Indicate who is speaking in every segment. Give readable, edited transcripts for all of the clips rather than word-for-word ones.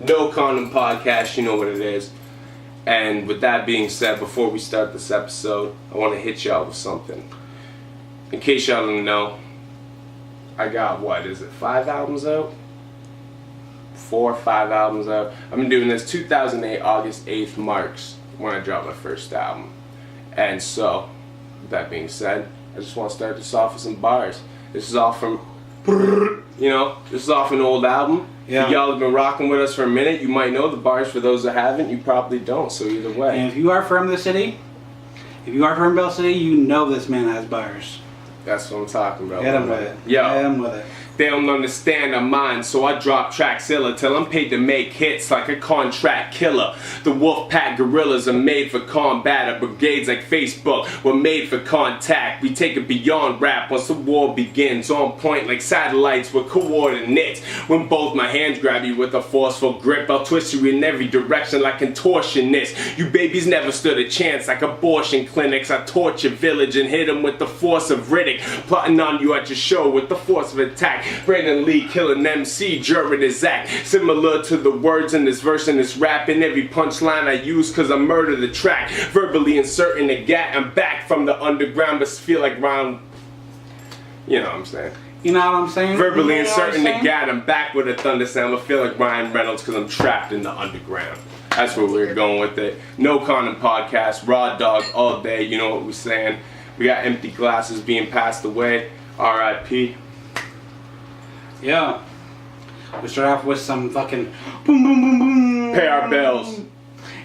Speaker 1: No Condom Podcast, you know what it is. And with that being said, before we start this episode, I want to hit y'all with something. In case y'all don't know, I got, 5 albums out? 4 or 5 albums out. I've been doing this. 2008, August 8th marks when I dropped my first album. And so, with that being said, I just want to start this off with some bars. This is all from, this is off an old album.
Speaker 2: Yeah.
Speaker 1: If y'all have been rocking with us for a minute, you might know the bars. For those that haven't, you probably don't. So either way.
Speaker 2: And if you are from the city, Bell City, you know this man has bars.
Speaker 1: That's what I'm talking about.
Speaker 2: Get him with it.
Speaker 1: Yo.
Speaker 2: Get him with it.
Speaker 1: They don't understand our mind, so I drop tracks illa till I'm paid to make hits like a contract killer. The Wolfpack gorillas are made for combat. Our brigades like Facebook were made for contact. We take it beyond rap once the war begins. On point like satellites with coordinates. When both my hands grab you with a forceful grip, I'll twist you in every direction like contortionists. You babies never stood a chance like abortion clinics. I torch your village and hit them with the force of Riddick. Plotting on you at your show with the force of attack. Brandon Lee killing MC during his act. Similar to the words in this verse and this rap. In every punchline I use cause I murder the track. Verbally inserting a gat. I'm back from the underground but feel like round. You know what I'm saying?
Speaker 2: You know what I'm saying?
Speaker 1: Verbally
Speaker 2: you know
Speaker 1: inserting the gat. I'm back with a thunder sound. I feel like Ryan Reynolds cause I'm trapped in the underground. That's where we're going with it. No Condom Podcast. Raw dog all day. You know what we're saying. We got empty glasses being passed away. R.I.P.
Speaker 2: Yeah. We start off with some fucking boom, boom, boom, boom.
Speaker 1: Pay our bills.
Speaker 2: And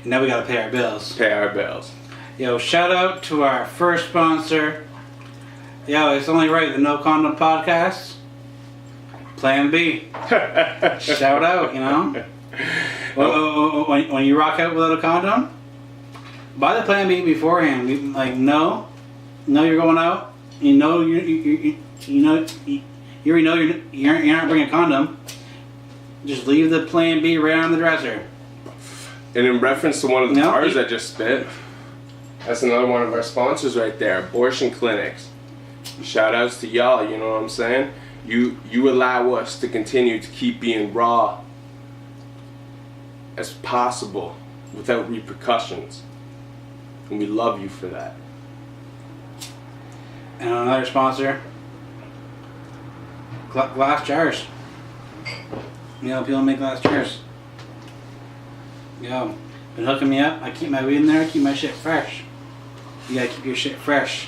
Speaker 2: now we gotta pay our bills.
Speaker 1: Pay our bills.
Speaker 2: Yo, shout out to our first sponsor. Yo, it's only right, the No Condom Podcast. Plan B. Shout out, you know? When you rock out without a condom, buy the Plan B beforehand. Like, know you're going out. You know you already know you're not bringing a condom. Just leave the Plan B right on the dresser.
Speaker 1: And in reference to one of the bars I just spit, that's another one of our sponsors right there, abortion clinics. Shout outs to y'all, you know what I'm saying? You allow us to continue to keep being raw as possible without repercussions. And we love you for that.
Speaker 2: And another sponsor, glass jars. You know, people make glass jars. Yo, been hooking me up. I keep my weed in there. I keep my shit fresh. You gotta keep your shit fresh.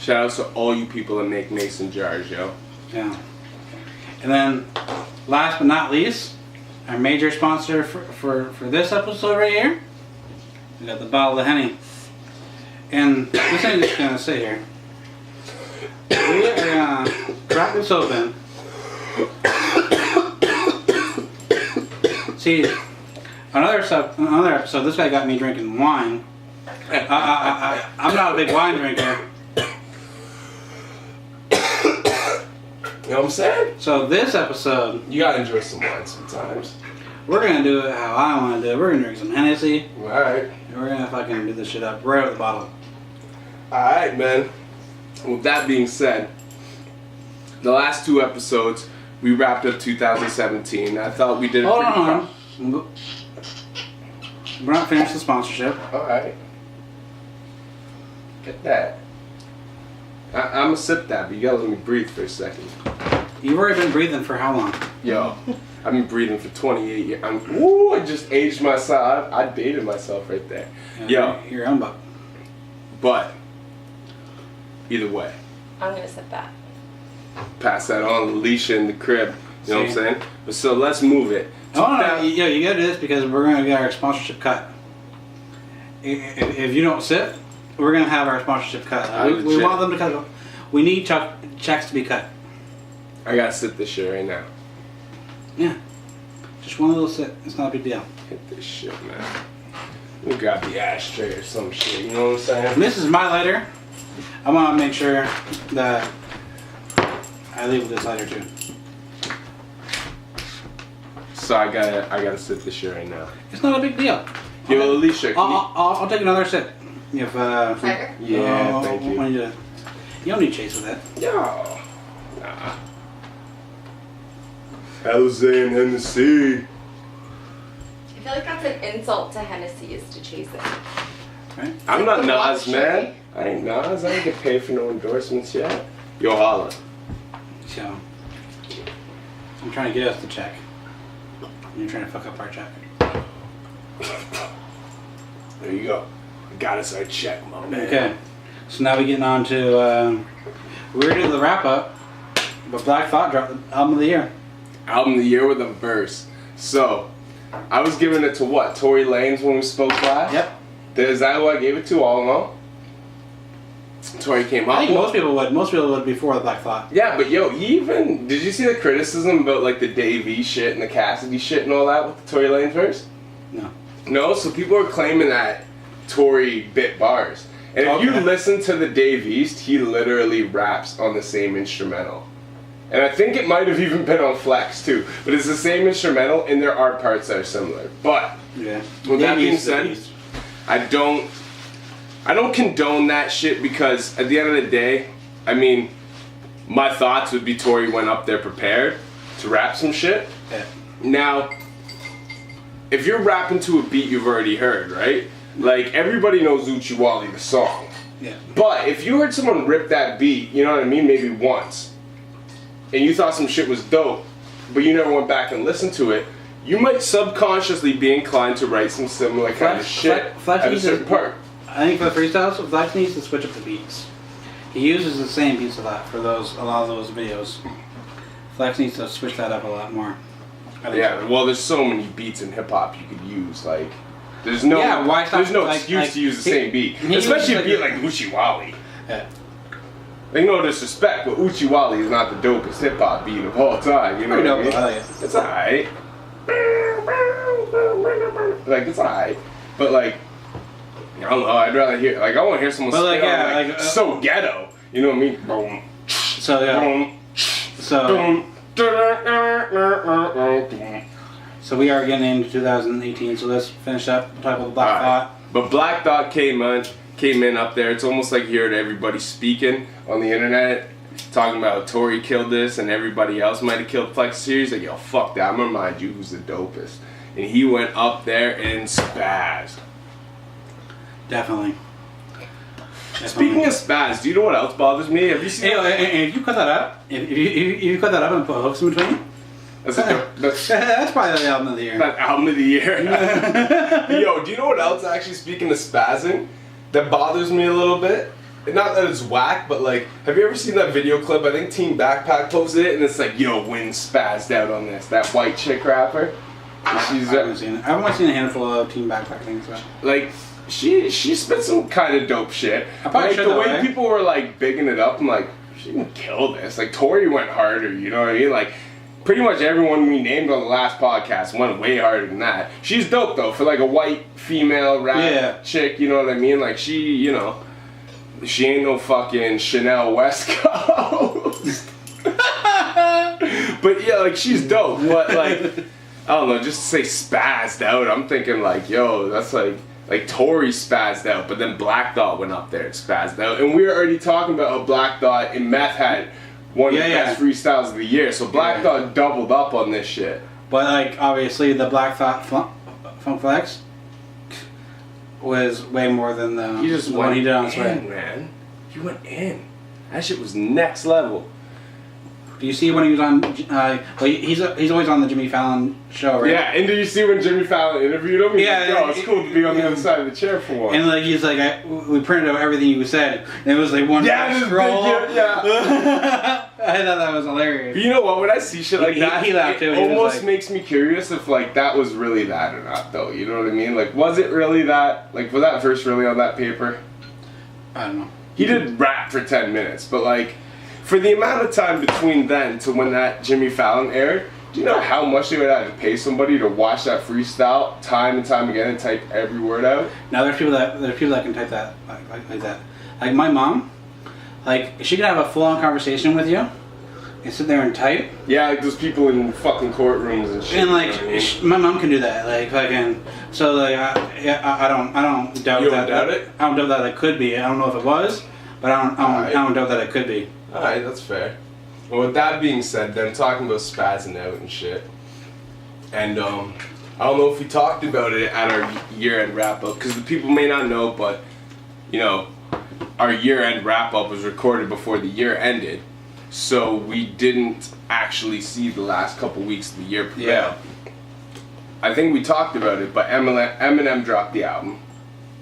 Speaker 1: Shout out to all you people that make mason jars, yo.
Speaker 2: Yeah. And then, last but not least, our major sponsor for this episode right here, we got the bottle of Henny. And this ain't just gonna sit here. We are gonna crack this open. See, another episode, this guy got me drinking wine. I'm not a big wine drinker.
Speaker 1: You know what I'm saying?
Speaker 2: So this episode,
Speaker 1: You gotta enjoy some wine sometimes.
Speaker 2: we're gonna do it how I wanna do it. We're gonna drink some Hennessy.
Speaker 1: Alright.
Speaker 2: And we're gonna fucking do this shit up right out of the bottle.
Speaker 1: Alright, man. With that being said, the last 2 episodes, we wrapped up 2017. I thought we did a
Speaker 2: Hold
Speaker 1: pretty
Speaker 2: on. We're not finished the sponsorship.
Speaker 1: Alright. Get that. I'm gonna sip that, but you gotta let me breathe for a second.
Speaker 2: You've already been breathing for how long?
Speaker 1: Yo, I've been breathing for 28 years. I just aged myself. I dated myself right there. Yo.
Speaker 2: You're own buck.
Speaker 1: But, either way,
Speaker 3: I'm gonna sip that.
Speaker 1: pass that on to Alicia in the crib. You know what I'm saying? But so let's move it.
Speaker 2: Oh no, yo, you gotta do this because we're gonna get our sponsorship cut. If you don't sip, we're gonna have our sponsorship cut. We want them to cut. We need checks to be cut.
Speaker 1: I gotta sip this shit right now.
Speaker 2: Yeah, just one little sip. It's not a big deal.
Speaker 1: Hit this shit, man. We grab the ashtray or some shit. You know what I'm saying?
Speaker 2: And this is my lighter. I want to make sure that I leave with this lighter too.
Speaker 1: So I gotta sip this shit right now.
Speaker 2: It's not a big deal.
Speaker 1: Yo, Alicia,
Speaker 2: I'll take another sip. If
Speaker 3: Tiger?
Speaker 1: Yeah, thank you.
Speaker 2: When you don't need chase with that.
Speaker 1: Yo. Nah. Jose and Hennessy.
Speaker 3: I feel like that's an insult to Hennessy is to chase it.
Speaker 2: Right?
Speaker 1: I'm not
Speaker 3: the
Speaker 1: Nas,
Speaker 3: luxury.
Speaker 1: man. I ain't Nas. I ain't get paid for no endorsements yet. Yo, holla.
Speaker 2: So, I'm trying to get us the check. And you're trying to fuck up our check.
Speaker 1: There you go. Got us our check, my man.
Speaker 2: Okay. So now we're getting on to, we're doing the wrap up, but Black Thought dropped the album of the year.
Speaker 1: Album of the year with a verse. So, I was giving it to what? Tory Lanez when we spoke last?
Speaker 2: Yep.
Speaker 1: Is that who I gave it to all along? Tory came up.
Speaker 2: I think most people would. Most people would before the Black Thought.
Speaker 1: Yeah, but yo, did you see the criticism about like the Dave shit and the Cassidy shit and all that with the Tory Lanez verse?
Speaker 2: No.
Speaker 1: No, so people are claiming that Tory bit bars. And if you
Speaker 2: Okay.
Speaker 1: listen to the Dave East, he literally raps on the same instrumental. And I think it might have even been on Flex too. But it's the same instrumental and there are parts that are similar. But
Speaker 2: Yeah.
Speaker 1: with that being
Speaker 2: Maybe
Speaker 1: said,
Speaker 2: it's the East.
Speaker 1: I don't condone that shit because at the end of the day, I mean, my thoughts would be Tory went up there prepared to rap some shit.
Speaker 2: Yeah.
Speaker 1: Now, if you're rapping to a beat you've already heard, right? Like, everybody knows Uchi Wally, the song.
Speaker 2: Yeah.
Speaker 1: But if you heard someone rip that beat, you know what I mean, maybe once, and you thought some shit was dope, but you never went back and listened to it, you might subconsciously be inclined to write some similar kind of shit
Speaker 2: Flex
Speaker 1: at a
Speaker 2: needs
Speaker 1: certain
Speaker 2: to-
Speaker 1: part.
Speaker 2: I think for the freestyles, Flex needs to switch up the beats. He uses the same beats a lot for a lot of those videos. Flex needs to switch that up a lot more. I think
Speaker 1: Yeah,
Speaker 2: so.
Speaker 1: well, there's so many beats in hip hop you could use. Like, there's no,
Speaker 2: Yeah, why stop-
Speaker 1: there's no
Speaker 2: like-
Speaker 1: excuse
Speaker 2: like,
Speaker 1: to use the
Speaker 2: he-
Speaker 1: same beat,
Speaker 2: he
Speaker 1: especially a
Speaker 2: uses,
Speaker 1: beat
Speaker 2: like-
Speaker 1: like Uchi Wally.
Speaker 2: Yeah.
Speaker 1: Like, no disrespect, but Uchi Wally is not the dopest hip hop beat of all time. You know
Speaker 2: Pretty
Speaker 1: what I
Speaker 2: dope,
Speaker 1: mean?
Speaker 2: I like it.
Speaker 1: It's alright. Like, it's alright, but like, I don't know. I'd rather hear, like, I want to hear someone
Speaker 2: But, like,
Speaker 1: spit on,
Speaker 2: yeah,
Speaker 1: like,
Speaker 2: like,
Speaker 1: so ghetto. You know what I mean? Boom,
Speaker 2: So yeah.
Speaker 1: boom,
Speaker 2: So
Speaker 1: boom.
Speaker 2: so we are getting into 2018. So let's finish up. We'll talk about the Black
Speaker 1: Alright.
Speaker 2: Thought.
Speaker 1: But Black Thought came in up there. It's almost like you heard everybody speaking on the internet, talking about how Tory killed this and everybody else might have killed Flex Series. Like, yo, fuck that. I'm gonna remind you who's the dopest. And he went up there and spazzed.
Speaker 2: Definitely.
Speaker 1: Speaking of spaz, do you know what else bothers me? Have you seen
Speaker 2: Hey, if you cut that up, if you cut that up and put hooks in between,
Speaker 1: that's
Speaker 2: that's probably the album of the year.
Speaker 1: that album of the year? Yo, do you know what else actually, speaking of spazzing, that bothers me a little bit? Not that it's whack, but like, have you ever seen that video clip? I think Team Backpack posted it, and it's like, yo, Win spazzed out on this. That white chick rapper. She's
Speaker 2: I haven't seen it. I've only seen a handful of Team Backpack things. But.
Speaker 1: like, she spit some kind of dope shit.
Speaker 2: I probably
Speaker 1: Like,
Speaker 2: should
Speaker 1: the
Speaker 2: though,
Speaker 1: way
Speaker 2: eh?
Speaker 1: people were like bigging it up, I'm like, she didn't kill this. Like, Tory went harder, you know what I mean? Like, pretty much everyone we named on the last podcast went way harder than that. She's dope though, for like a white female rap chick, you know what I mean? Like, she, you know, she ain't no fucking Chanel West Coast. But yeah, like, she's dope, but like, I don't know, just to say spazzed out, I'm thinking like, yo, that's like Tory spazzed out, but then Black Thought went up there and spazzed out. And we were already talking about how Black Thought and Meth had one of the best freestyles of the year. So Black Thought doubled up on this shit.
Speaker 2: But like obviously the Black Thought Funk Flex was way more than the
Speaker 1: He just
Speaker 2: the
Speaker 1: went
Speaker 2: one he did on
Speaker 1: in,
Speaker 2: Sway.
Speaker 1: man. He went in. That shit was next level.
Speaker 2: Do you see when he was on? Well, he's always on the Jimmy Fallon show, right?
Speaker 1: Yeah, and did you see when Jimmy Fallon interviewed him? He's
Speaker 2: Yeah,
Speaker 1: like, yo, it's cool to be on the other side of the chair for once.
Speaker 2: And like he's like, we printed out everything you said, and it was like one
Speaker 1: Yeah,
Speaker 2: scroll.
Speaker 1: yeah.
Speaker 2: I thought that was hilarious.
Speaker 1: But you know what? When I see shit like that,
Speaker 2: he laughed too.
Speaker 1: it
Speaker 2: He was
Speaker 1: almost
Speaker 2: like-
Speaker 1: makes me curious if like that was really that or not, though. You know what I mean? Like, was it really that? Like, was that verse really on that paper?
Speaker 2: I don't know.
Speaker 1: He did rap for 10 minutes, but like, for the amount of time between then to when that Jimmy Fallon aired, do you know how much they would have to pay somebody to watch that freestyle time and time again and type every word out?
Speaker 2: Now there's people that can type that like that. Like my mom, like she could have a full-on conversation with you and sit there and type.
Speaker 1: Yeah, like those people in fucking courtrooms and shit.
Speaker 2: And like
Speaker 1: you know what I mean?
Speaker 2: my mom can do that, like fucking. So like I don't doubt
Speaker 1: You
Speaker 2: that.
Speaker 1: don't doubt it?
Speaker 2: I don't doubt that it could be. I don't know if it was, but I don't doubt that it could be.
Speaker 1: Alright, that's fair. Well, with that being said, then talking about spazzing out and shit, and I don't know if we talked about it at our year-end wrap-up, because the people may not know, but, you know, our year-end wrap-up was recorded before the year ended, so we didn't actually see the last couple weeks of the year prevail.
Speaker 2: Yeah.
Speaker 1: I think we talked about it, but Eminem dropped the album.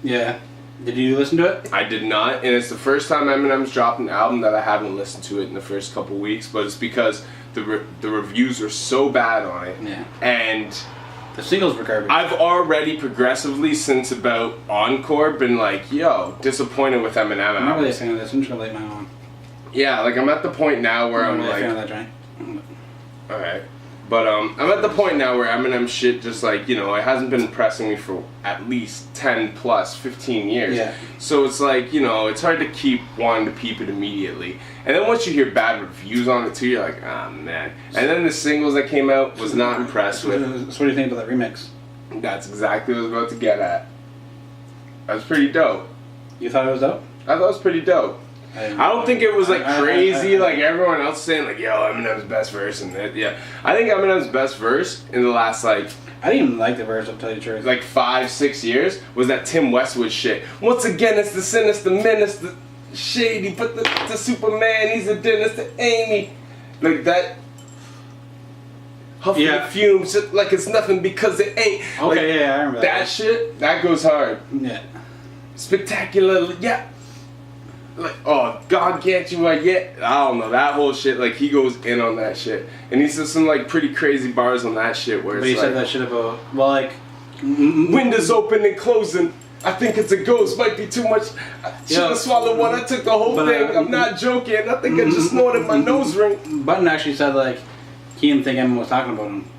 Speaker 2: Yeah. Did you listen to it?
Speaker 1: I did not, and it's the first time Eminem's dropped an album that I haven't listened to it in the first couple weeks, but it's because the reviews are so bad on it.
Speaker 2: Yeah.
Speaker 1: And
Speaker 2: the singles were garbage.
Speaker 1: I've already progressively, since about Encore, been like, yo, disappointed with Eminem
Speaker 2: I'm not really a
Speaker 1: albums.
Speaker 2: fan of this. I'm just gonna light mine on.
Speaker 1: Yeah, like I'm at the point now where I'm
Speaker 2: not really a fan of
Speaker 1: like,
Speaker 2: that joint.
Speaker 1: alright. But I'm at the point now where Eminem shit just like, you know, it hasn't been impressing me for at least 10 plus 15 years.
Speaker 2: Yeah.
Speaker 1: So it's like, you know, it's hard to keep wanting to peep it immediately. And then once you hear bad reviews on it too, you're like, ah, man. And then the singles that came out was not impressed with.
Speaker 2: So what do you think about that remix?
Speaker 1: That's exactly what I was about to get at. That was pretty dope.
Speaker 2: You thought it was dope?
Speaker 1: I thought it was pretty dope. I don't think it was like crazy like everyone else saying like, yo, Eminem's best verse and that. Yeah, I think Eminem's best verse in the last like
Speaker 2: I didn't even like the verse, I'll tell you the truth.
Speaker 1: like 5-6 years was that Tim Westwood shit. Once again, it's the sinister menace, the shady, but the Superman, he's a dentist to Amy, like that. Huffing
Speaker 2: Yeah.
Speaker 1: fumes like it's nothing because it ain't.
Speaker 2: Okay,
Speaker 1: Like,
Speaker 2: yeah, I remember that.
Speaker 1: that shit. That goes hard.
Speaker 2: Yeah.
Speaker 1: Spectacular, yeah. Like, oh, God can't you yet? I don't know, that whole shit, like, he goes in on that shit. And he says some, like, pretty crazy bars on that shit where
Speaker 2: But
Speaker 1: it's
Speaker 2: you
Speaker 1: like,
Speaker 2: said that shit about, well, like...
Speaker 1: windows open and closing. I think it's a ghost, might be too much. I should have swallowed one, I took the whole
Speaker 2: but,
Speaker 1: thing. I'm not joking, I think I just snorted my nose ring.
Speaker 2: Button actually said, like, he didn't think Eminem was talking about him.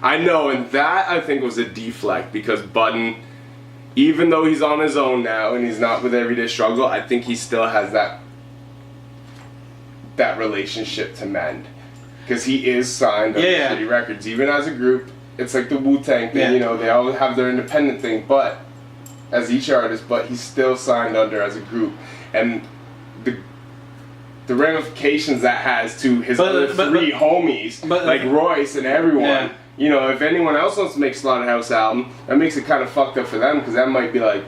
Speaker 1: I know, and that, I think, was a deflect, because Button, even though he's on his own now and he's not with Everyday Struggle, I think he still has that relationship to mend, because he is signed on Shitty Records, even as a group. It's like the Wu-Tang thing, you know, they all have their independent thing, but as each artist, but he's still signed under as a group, and the ramifications that has to his other three homies, like Royce and everyone.
Speaker 2: Yeah.
Speaker 1: You know, if anyone else wants to make Slaughterhouse album, that makes it kind of fucked up for them, because that might be like,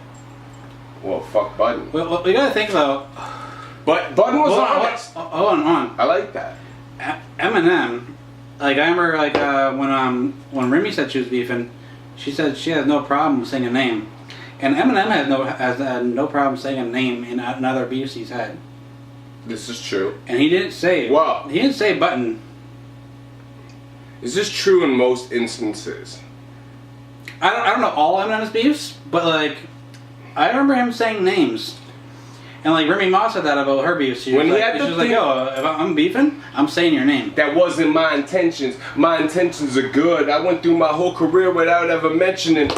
Speaker 1: well, fuck Button.
Speaker 2: Well, we gotta think though.
Speaker 1: But Button was honest.
Speaker 2: Hold on.
Speaker 1: I like that.
Speaker 2: Eminem, like I remember, like when Remy said she was beefing, she said she has no problem saying a name, and Eminem has no problem saying a name in another beefs he's had.
Speaker 1: This is true.
Speaker 2: And he didn't say.
Speaker 1: Well,
Speaker 2: he didn't say Button.
Speaker 1: Is this true in most instances?
Speaker 2: I don't know all Eminem's beefs, but like I remember him saying names. And like Remy Ma said that about her beefs. She was like, yo, if I'm beefing, I'm saying your name.
Speaker 1: That wasn't my intentions. My intentions are good. I went through my whole career without ever mentioning.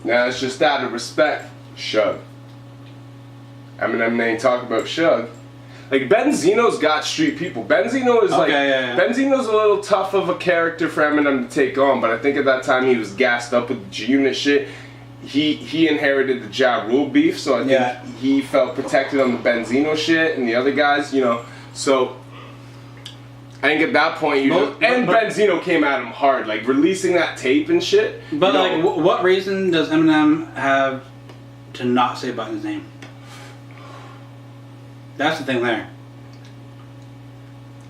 Speaker 1: Now it's just out of respect. Shug. Eminem ain't talk about Shug. Like, Benzino's got street people. Benzino is Benzino's a little tough of a character for Eminem to take on, but I think at that time he was gassed up with the G-Unit shit. He inherited the Ja Rule beef, so I think he felt protected on the Benzino shit and the other guys, you know. So I think at that point Benzino came at him hard, like releasing that tape and shit.
Speaker 2: But like, what reason does Eminem have to not say Button's name? That's the thing there.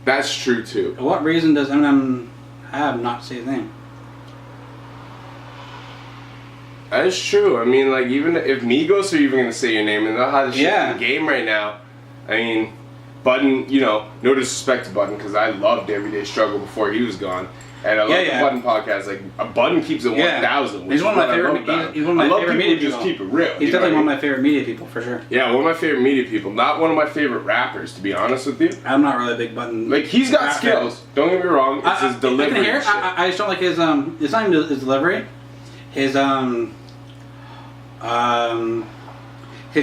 Speaker 1: That's true too.
Speaker 2: What reason does Eminem have not to say his name?
Speaker 1: That is true. I mean, like, even if Migos are even going to say your name and they'll have the shit in the game right now. I mean, Button, you know, no disrespect to Button, because I loved Everyday Struggle before he was gone. And I love the Button podcast. Like, Button keeps it 1,000.
Speaker 2: He's one of my favorite. He's one of my favorite media people.
Speaker 1: Just keep it real.
Speaker 2: He's definitely one of my favorite media people for sure.
Speaker 1: Yeah, one of my favorite media people. Not one of my favorite rappers, to be honest with you.
Speaker 2: I'm not really a big Button.
Speaker 1: Like, he's got skills. Don't get me wrong. It's his delivery.
Speaker 2: I just don't like his It's not even his delivery. His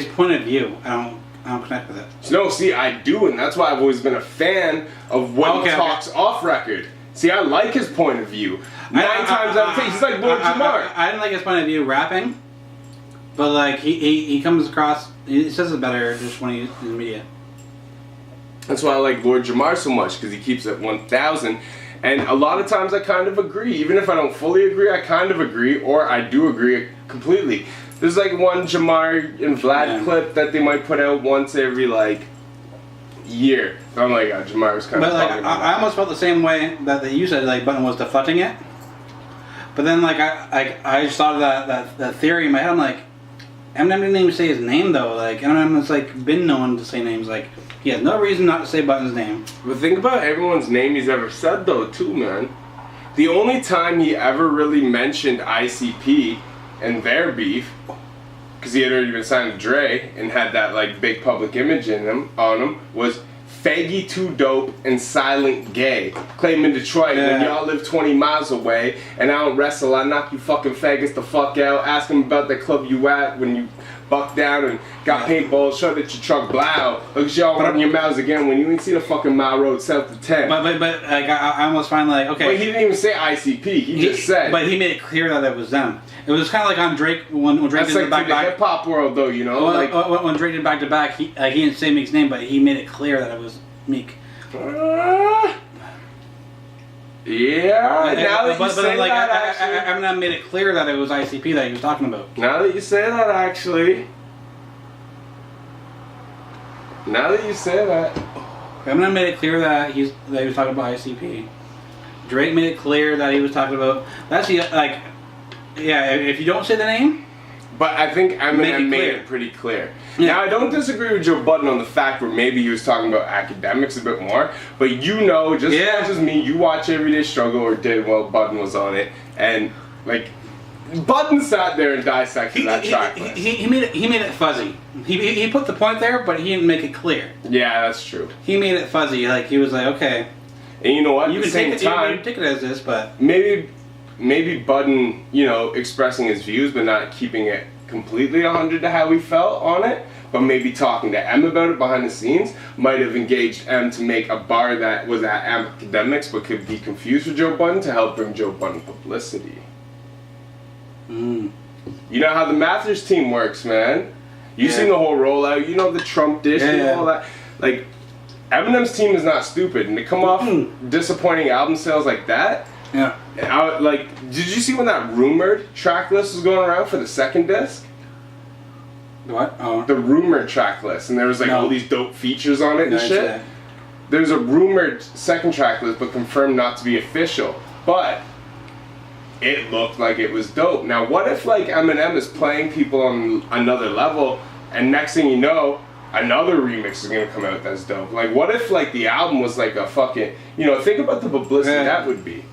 Speaker 2: point of view. I don't connect with it.
Speaker 1: No, see, I do, and that's why I've always been a fan of when he talks off record. See, I like his point of view. 9 times out of 10, he's like Lord Jamar.
Speaker 2: I didn't like his point of view rapping, but like he comes across, he says it better just when he's in the media.
Speaker 1: That's why I like Lord Jamar so much, because he keeps it 1,000. And a lot of times I kind of agree. Even if I don't fully agree, I kind of agree, or I do agree completely. There's like one Jamar and Vlad clip that they might put out once every like year. So I'm like, Jamar was kind
Speaker 2: But
Speaker 1: of
Speaker 2: like,
Speaker 1: bugging
Speaker 2: I almost felt the same way that you said, like Button was deflecting it. But then like I just thought of that theory in my head. I'm like, Eminem didn't even say his name though. Like Eminem has like been known to say names. Like he has no reason not to say Button's name.
Speaker 1: But think about everyone's name he's ever said though too, man. The only time he ever really mentioned ICP and their beef, because he had already been signed to Dre and had that like big public image on him, was Faggy Too Dope and Silent Gay. Claiming Detroit when y'all live 20 miles away and I don't wrestle, I knock you fucking faggots the fuck out. Ask him about that club you at when you bucked down and got paintballs, showed that your truck blow. Look at y'all running your mouths again when you ain't seen a fucking mile road south to 10.
Speaker 2: But like I almost find like okay.
Speaker 1: But he didn't even say ICP. He just said.
Speaker 2: But he made it clear that it was them. It was kind of like on Drake when Drake
Speaker 1: That's
Speaker 2: did
Speaker 1: like
Speaker 2: the back to back.
Speaker 1: hip hop world though, you know.
Speaker 2: When Drake did back to back, he didn't say Meek's name, but he made it clear that it was Meek.
Speaker 1: Yeah. Now that you say
Speaker 2: like,
Speaker 1: that, actually,
Speaker 2: Eminem made it clear that it was ICP that he was talking about.
Speaker 1: Now that you say that, actually. Now that you say that.
Speaker 2: Eminem made it clear that he was talking about ICP. Drake made it clear that he was talking about. That's like, yeah. If you don't say the name.
Speaker 1: But I think Eminem made it pretty clear. Yeah. Now, I don't disagree with Joe Budden on the fact where maybe he was talking about academics a bit more, but you know, just as much as me, you watch Everyday Struggle or did while Budden was on it, and like, Budden sat there and dissected that track.
Speaker 2: He made it fuzzy. He put the point there, but he didn't make it clear.
Speaker 1: Yeah, that's true.
Speaker 2: He made it fuzzy. Like he was like, okay.
Speaker 1: And you know what?
Speaker 2: You can take it as this, but
Speaker 1: maybe Budden, you know, expressing his views, but not keeping it completely 100 to how he felt on it, but maybe talking to M about it behind the scenes might have engaged M to make a bar that was at academics but could be confused with Joe Budden to help bring Joe Budden publicity. You know how the Mathers team works, man. You've seen the whole rollout, you know the Trump dish and all that. Like, Eminem's team is not stupid, and to come off disappointing album sales like that.
Speaker 2: Yeah.
Speaker 1: Did you see when that rumored track list was going around for the second disc?
Speaker 2: What? Oh.
Speaker 1: The rumored track list, and there was like all these dope features on it and shit. There's a rumored second track list, but confirmed not to be official. But it looked like it was dope. Now, what if like Eminem is playing people on another level, and next thing you know, another remix is gonna come out that's dope? Like, what if like the album was like a fucking, you know, think about the publicity that would be.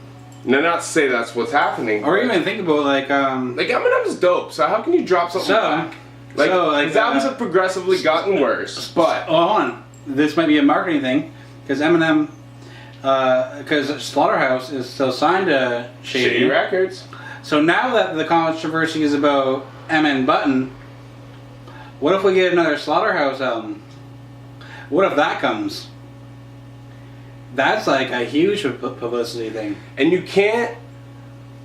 Speaker 1: Now, not to say that's what's happening.
Speaker 2: Or even think about like
Speaker 1: Eminem's dope, so how can you drop something back? Like his albums have progressively gotten worse, but
Speaker 2: hold on, this might be a marketing thing because Eminem, because Slaughterhouse is still signed to Shady
Speaker 1: Records.
Speaker 2: So now that the controversy is about M and Button, what if we get another Slaughterhouse album? What if that comes? That's like a huge publicity thing.
Speaker 1: And you can't.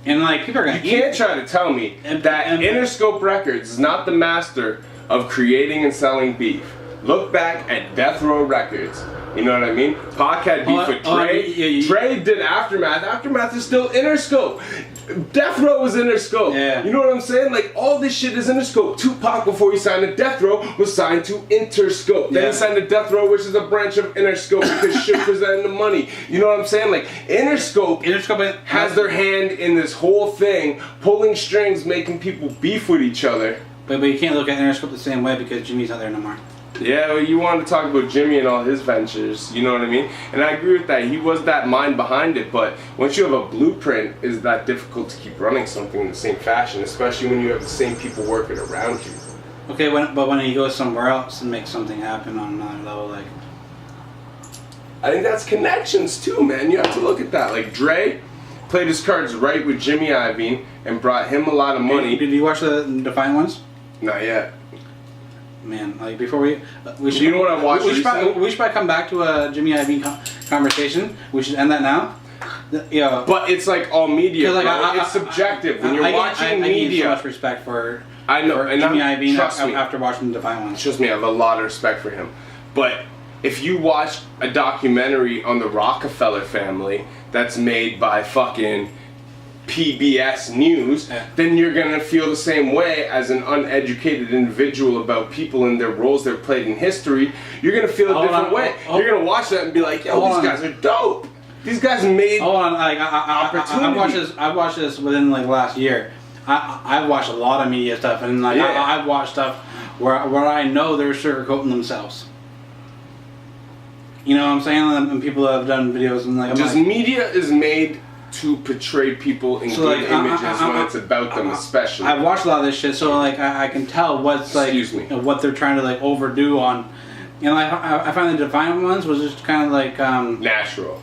Speaker 2: And like people are gonna.
Speaker 1: You can't try to tell me that Interscope Records is not the master of creating and selling beef. Look back at Death Row Records. You know what I mean? Pac had beef with Dre. Dre did Aftermath. Aftermath is still Interscope. Death Row was Interscope.
Speaker 2: Yeah.
Speaker 1: You know what I'm saying? Like, all this shit is Interscope. Tupac, before he signed to Death Row, was signed to Interscope. Then he signed to Death Row, which is a branch of Interscope because shit presented the money. You know what I'm saying? Like, Interscope has their hand in this whole thing, pulling strings, making people beef with each other.
Speaker 2: But you can't look at Interscope the same way because Jimmy's not there no more.
Speaker 1: Yeah, well, you wanted to talk about Jimmy and all his ventures, you know what I mean? And I agree with that. He was that mind behind it, but once you have a blueprint, it's that difficult to keep running something in the same fashion, especially when you have the same people working around you.
Speaker 2: Okay, but when he goes somewhere else and makes something happen on another level, like...
Speaker 1: I think that's connections too, man. You have to look at that. Like, Dre played his cards right with Jimmy Iovine and brought him a lot of money.
Speaker 2: Did you watch the Defiant ones?
Speaker 1: Not yet.
Speaker 2: Man, like before we should.
Speaker 1: You know what I watched recently?
Speaker 2: We should probably come back to a Jimmy Iovine conversation. We should end that now. Yeah.
Speaker 1: But it's like all media. Like, it's subjective. When you're watching media,
Speaker 2: I gain so much respect for.
Speaker 1: I know,
Speaker 2: for
Speaker 1: and
Speaker 2: Jimmy Iovine
Speaker 1: trust me,
Speaker 2: after watching the Defiant ones.
Speaker 1: Trust me, I have a lot of respect for him. But if you watch a documentary on the Rockefeller family that's made by fucking PBS News, then you're gonna feel the same way as an uneducated individual about people and their roles they've played in history. You're gonna feel a different way. You're gonna watch that and be like, yo, these guys are dope. These guys made opportunity.
Speaker 2: I watched this within like last year. I've watched a lot of media stuff, and like I've watched stuff where I know they're sugarcoating themselves. You know what I'm saying? And people have done videos and like
Speaker 1: media is made to portray people in good images when it's about them, especially.
Speaker 2: I've watched a lot of this shit, so like I can tell what's like what they're trying to like overdo on. You know, I find the Defiant ones was just kind of like natural.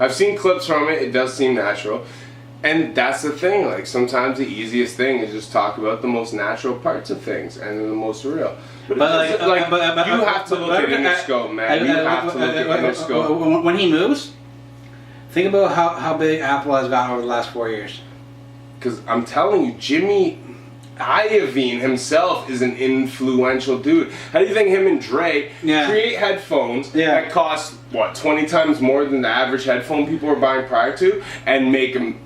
Speaker 2: I've
Speaker 1: seen clips from it. It does seem natural. And that's the thing, like sometimes the easiest thing is just talk about the most natural parts of things and the most real. But you have to look at Interscope, man. You have to look at Interscope.
Speaker 2: When he moves, think about how big Apple has gotten over the last 4 years.
Speaker 1: Because I'm telling you, Jimmy Iovine himself is an influential dude. How do you think him and Dre create headphones that cost, what, 20 times more than the average headphone people were buying prior to, and make them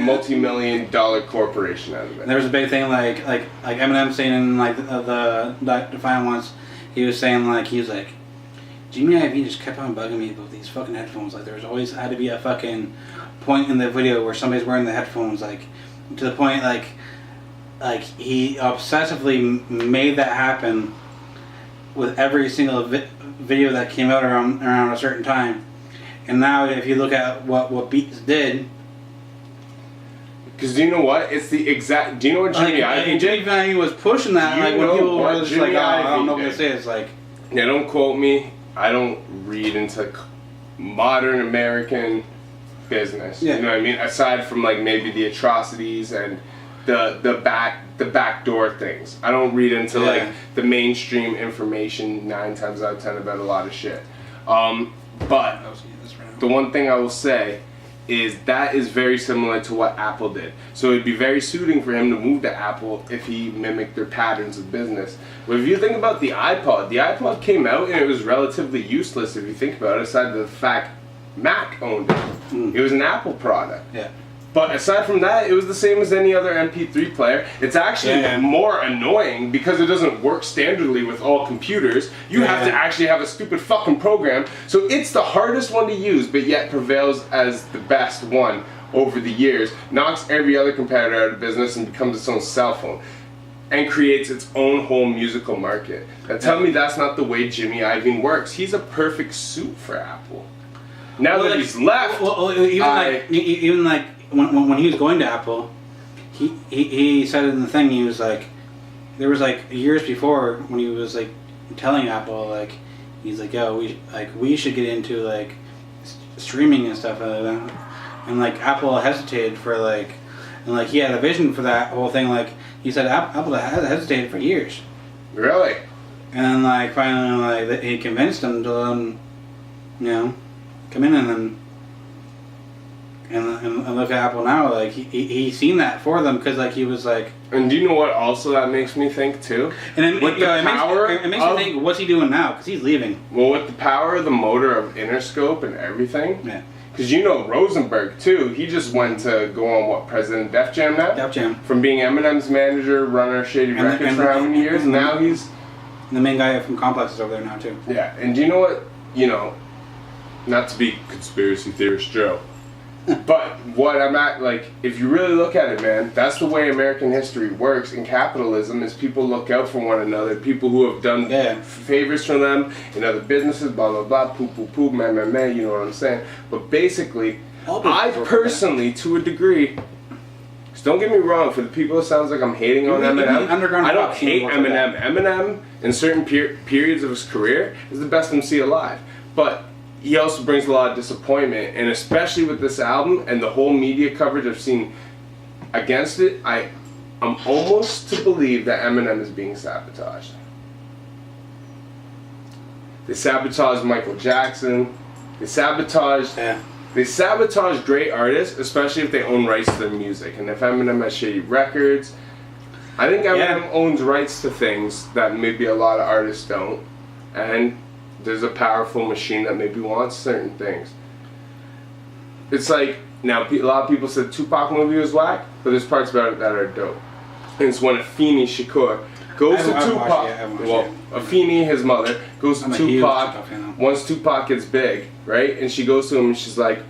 Speaker 1: multi-million dollar corporation out of it?
Speaker 2: There was a big thing like Eminem saying in like the Defiant ones, he was saying like, Jimmy Iovine just kept on bugging me about these fucking headphones. Like there's always had to be a fucking point in the video where somebody's wearing the headphones, like to the point like he obsessively made that happen with every single video that came out around a certain time. And now if you look at what Beats did,
Speaker 1: because do you know what? It's the exact. Do you know what Jimmy Iovine did?
Speaker 2: Jimmy Iovine was pushing that. Like when people were just like, I don't know what to say. It's like,
Speaker 1: yeah, don't quote me. I don't read into modern American business. You know what I mean? Aside from like maybe the atrocities and the backdoor things, I don't read into like the mainstream information 9 times out of 10 about a lot of shit. But the one thing I will say is that is very similar to what Apple did. So it'd be very suiting for him to move to Apple if he mimicked their patterns of business. But if you think about the iPod came out and it was relatively useless if you think about it, aside from the fact Mac owned it. It was an Apple product.
Speaker 2: Yeah.
Speaker 1: But aside from that, it was the same as any other MP3 player. It's actually more annoying because it doesn't work standardly with all computers. You have to actually have a stupid fucking program. So it's the hardest one to use, but yet prevails as the best one over the years. Knocks every other competitor out of business and becomes its own cell phone. And creates its own whole musical market. Now tell me that's not the way Jimmy Iovine works. He's a perfect suit for Apple. Now that he's left,
Speaker 2: even like when he was going to Apple, he said in the thing, he was like, there was like years before when he was like telling Apple, like he's like, yo, we should get into like streaming and stuff like that, and like Apple hesitated for like, and like he had a vision for that whole thing. Like he said, Apple hesitated for years.
Speaker 1: Really?
Speaker 2: And then like finally like he convinced him to come in and look at Apple now. Like he seen that for them because like he was like.
Speaker 1: And do you know what also that makes me think too?
Speaker 2: And it makes me think, what's he doing now? Because he's leaving.
Speaker 1: Well, with the power of the motor of Interscope and everything. Yeah. Because you know Rosenberg too. He just went to go on what, President Def Jam now?
Speaker 2: Def Jam.
Speaker 1: From being Eminem's manager, runner, Shady Records for how many years? And now he's
Speaker 2: the main guy from Complex is over there now too.
Speaker 1: Yeah. And do you know what? You know, not to be conspiracy theorist Joe. But what I'm at, like, if you really look at it, man, that's the way American history works in capitalism, is people look out for one another, people who have done favors for them in other businesses, blah, blah, blah, poo, poo, poo, meh, meh, meh, you know what I'm saying? But basically, I personally, to a degree, don't get me wrong, for the people it sounds like I'm hating on Eminem, I don't hate Eminem. Eminem, in certain periods of his career, is the best MC alive. But he also brings a lot of disappointment, and especially with this album and the whole media coverage I've seen against it, I'm almost to believe that Eminem is being sabotaged. They sabotaged Michael Jackson. They sabotaged great artists, especially if they own rights to their music. And if Eminem has Shady Records, I think Eminem owns rights to things that maybe a lot of artists don't. and there's a powerful machine that maybe wants certain things. It's like, now a lot of people said Tupac movie was whack, but there's parts about it that are dope. And it's when Afeni Shakur goes to Tupac. Well, Afeni, his mother, goes to Tupac once Tupac gets big, right? And she goes to him and she's like,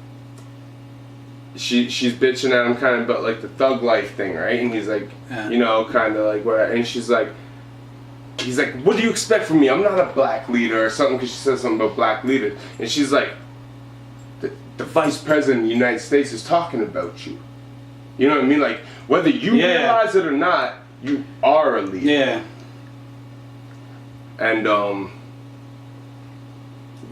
Speaker 1: she's bitching at him kind of about like the thug life thing, right? And he's like, you know, kind of like whatever. And she's like, he's like, what do you expect from me? I'm not a black leader or something, because she says something about black leaders. And she's like, the vice president of the United States is talking about you. You know what I mean? Like, whether you realize it or not, you are a leader.
Speaker 2: Yeah.
Speaker 1: And,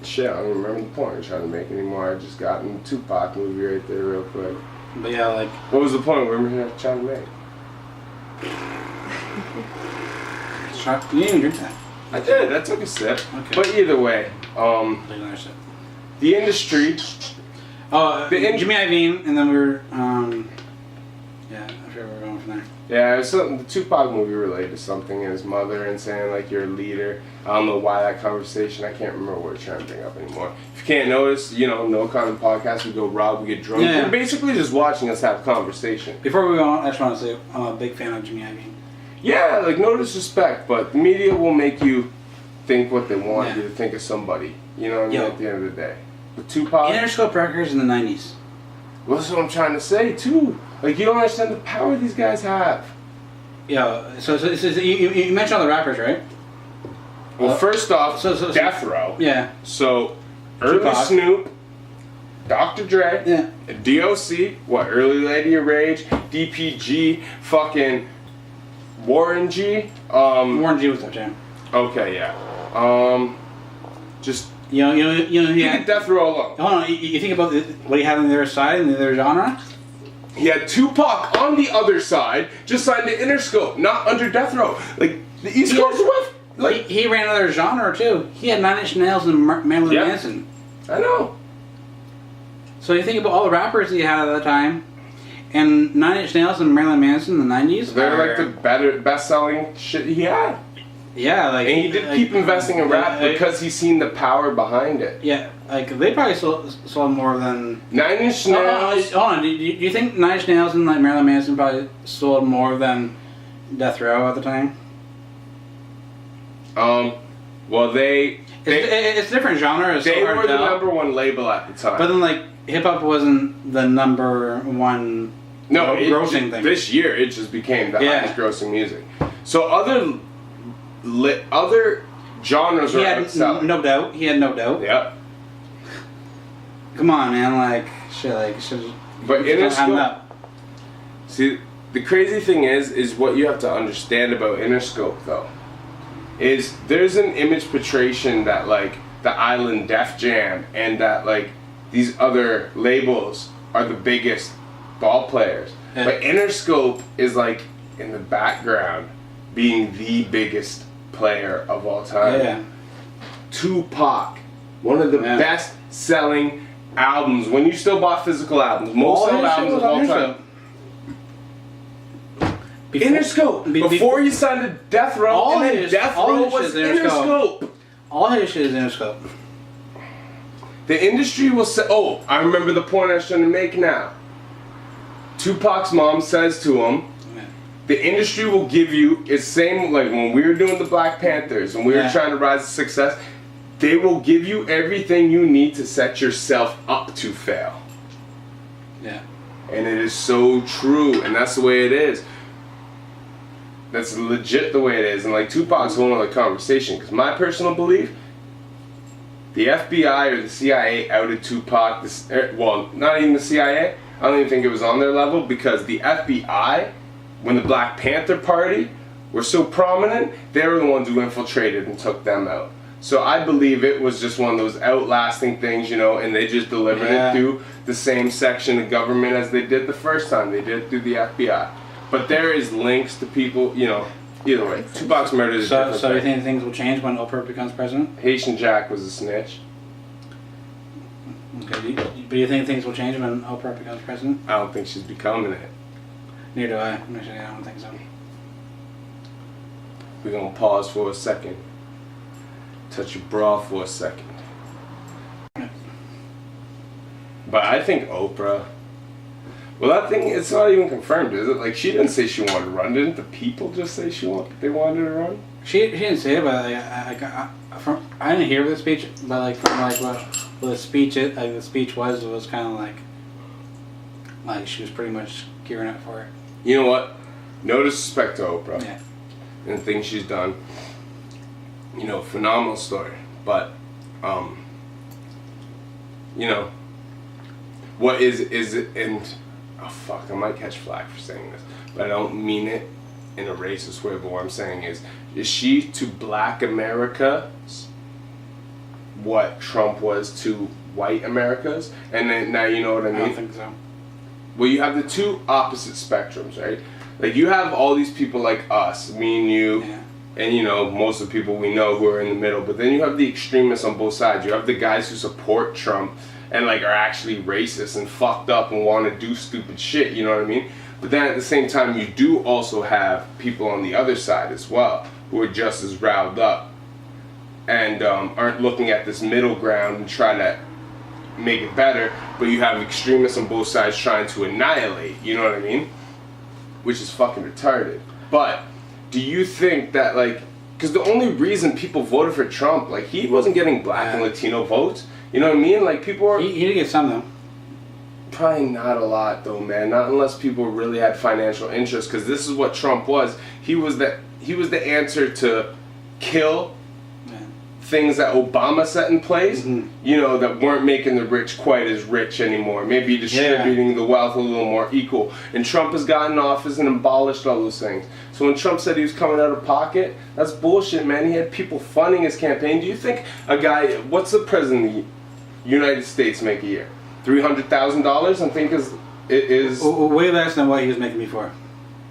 Speaker 1: shit, I don't remember the point I'm trying to make anymore. I just got in the Tupac movie right there real quick.
Speaker 2: But yeah, like...
Speaker 1: What was the point we were trying to make?
Speaker 2: You didn't even drink that.
Speaker 1: I did. I took a sip.
Speaker 2: Okay.
Speaker 1: But either way, the industry...
Speaker 2: Oh, Jimmy Iovine, and then we were, yeah, I forget where we're going from there.
Speaker 1: Yeah, it was something, the Tupac movie related to something, and his mother, and saying, like, you're a leader. I don't know why that conversation, I can't remember what we're trying to bring up anymore. If you can't notice, you know, no Condom podcast, we go rob, we get drunk.
Speaker 2: Yeah.
Speaker 1: You're basically just watching us have conversation.
Speaker 2: Before we go on, I just want to say I'm a big fan of Jimmy Iovine.
Speaker 1: Yeah, like, no disrespect, but the media will make you think what they want you to think of somebody. You know what I mean, at the end of the day. But Tupac...
Speaker 2: Interscope Records in the 90s.
Speaker 1: Well, that's what I'm trying to say, too. Like, you don't understand the power these guys have.
Speaker 2: Yeah, so you mentioned all the rappers, right?
Speaker 1: Well, first off, Death Row.
Speaker 2: Yeah.
Speaker 1: So, early
Speaker 2: Tupac.
Speaker 1: Snoop, Dr. Dre, DOC, Early Lady of Rage, DPG, fucking Warren G.
Speaker 2: Warren G was that jam.
Speaker 1: Okay, yeah. Just...
Speaker 2: You know,
Speaker 1: Get Death Row alone.
Speaker 2: Hold on, you think about what he had on the other side in the other genre?
Speaker 1: He had Tupac on the other side, just signed to Interscope, not under Death Row. Like, the East Coast West. Like,
Speaker 2: he ran another genre too. He had 9 Inch Nails and Marilyn Manson.
Speaker 1: I know.
Speaker 2: So you think about all the rappers he had at the time, and 9 Inch Nails and Marilyn Manson in the 90s.
Speaker 1: They're like the best-selling shit he had.
Speaker 2: Yeah, like...
Speaker 1: And he did keep investing in rap because he's seen the power behind it.
Speaker 2: Yeah, like, they probably sold more than...
Speaker 1: 9 Inch Nails...
Speaker 2: Hold on, do you think 9 Inch Nails and like Marilyn Manson probably sold more than Death Row at the time?
Speaker 1: Well,
Speaker 2: it's a different genre. It's
Speaker 1: they were the number one label at the time.
Speaker 2: But then, like, hip-hop wasn't the number one grossing thing.
Speaker 1: This year, it just became the highest grossing music. So other genres are outselling.
Speaker 2: No Doubt. He had No Doubt.
Speaker 1: Yep.
Speaker 2: Come on, man. Like, shit, like...
Speaker 1: But Interscope... See, the crazy thing is what you have to understand about Interscope, though, is there's an image portrayal that, like, the Island Def Jam and that, like, these other labels are the biggest ball players. Yeah. But Interscope is, like, in the background being the biggest player of all time.
Speaker 2: Yeah.
Speaker 1: Tupac, one of the best selling albums. When you still bought physical albums, most sold albums of all time. Interscope. Before you signed to Death Row, and then Death Row was Interscope.
Speaker 2: All his shit is Interscope.
Speaker 1: The industry will say, oh, I remember the point I was trying to make now. Tupac's mom says to him, the industry will give you, it's same like when we were doing the Black Panthers and we were trying to rise to success, they will give you everything you need to set yourself up to fail.
Speaker 2: Yeah.
Speaker 1: And it is so true, and that's the way it is. That's legit the way it is. And like Tupac's a whole other conversation, because my personal belief, the FBI or the CIA outed Tupac, well, not even the CIA, I don't even think it was on their level, because the FBI, when the Black Panther Party were so prominent, they were the ones who infiltrated and took them out. So I believe it was just one of those outlasting things, you know, and they just delivered it through the same section of government as they did the first time. They did it through the FBI. But there is links to people, you know, either way. Tupac's murder is different.
Speaker 2: So you think things will change when Oprah becomes president?
Speaker 1: Haitian Jack was a snitch.
Speaker 2: Okay, but do you think things will change when Oprah becomes president?
Speaker 1: I don't think she's becoming it.
Speaker 2: Neither do I. Actually, I don't think so.
Speaker 1: We're going to pause for a second. touch your bra for a second. But I think Oprah. Well, that thing, it's not even confirmed, is it? Like, she didn't say she wanted to run. Didn't the people just say they wanted to run?
Speaker 2: She didn't say it, but I didn't hear the speech. But like from like what the speech was kind of like she was pretty much gearing up for it.
Speaker 1: You know what? No disrespect to Oprah.
Speaker 2: Yeah.
Speaker 1: And the things she's done. You know, phenomenal story. But, you know, what is it, and, oh fuck, I might catch flack for saying this, but I don't mean it in a racist way, but what I'm saying is she to black America what Trump was to white Americas? And then, now you know what I mean?
Speaker 2: I don't think so.
Speaker 1: Well, you have the two opposite spectrums, right? Like, you have all these people like us, me and you,
Speaker 2: Yeah.
Speaker 1: and, you know, most of the people we know who are in the middle. But then you have the extremists on both sides. You have the guys who support Trump and, like, are actually racist and fucked up and want to do stupid shit, you know what I mean? But then at the same time, you do also have people on the other side as well who are just as riled up and aren't looking at this middle ground and try to make it better. But you have extremists on both sides trying to annihilate, you know what I mean? Which is fucking retarded. But do you think that, like, because the only reason people voted for Trump, like, he wasn't getting black and Latino votes, you know what I mean? Like, people are...
Speaker 2: He did get some, though.
Speaker 1: Probably not a lot, though, man. Not unless people really had financial interest, because this is what Trump was. He was the answer to kill things that Obama set in place, you know, that weren't making the rich quite as rich anymore. Maybe distributing the wealth a little more equal. And Trump has gotten office and abolished all those things. So when Trump said he was coming out of pocket, that's bullshit, man. He had people funding his campaign. Do you think a guy, what's the president of the United States make a year? $300,000, I think it is.
Speaker 2: Way less than what he was making before.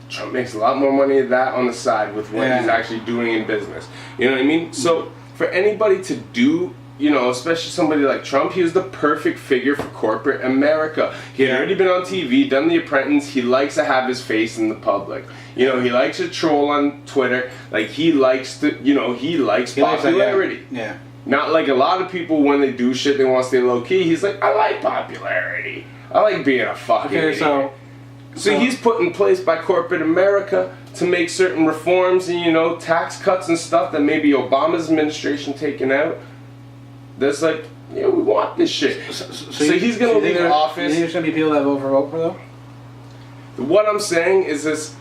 Speaker 1: Trump makes a lot more money than that on the side with what he's actually doing in business. You know what I mean? So for anybody to do, you know, especially somebody like Trump, he was the perfect figure for corporate America. He had already been on TV, done The Apprentice. He likes to have his face in the public. You know, he likes to troll on Twitter. Like, he likes to, you know, he likes popularity.
Speaker 2: Yeah.
Speaker 1: Not like a lot of people, when they do shit, they want to stay low key. He's like, I like popularity. I like being a fucking idiot. So he's put in place by corporate America to make certain reforms and, you know, tax cuts and stuff that maybe Obama's administration taken out. That's like, yeah, we want this shit. So he's going to leave office.
Speaker 2: You think there's going to be people that vote for Oprah, though?
Speaker 1: What I'm saying is this,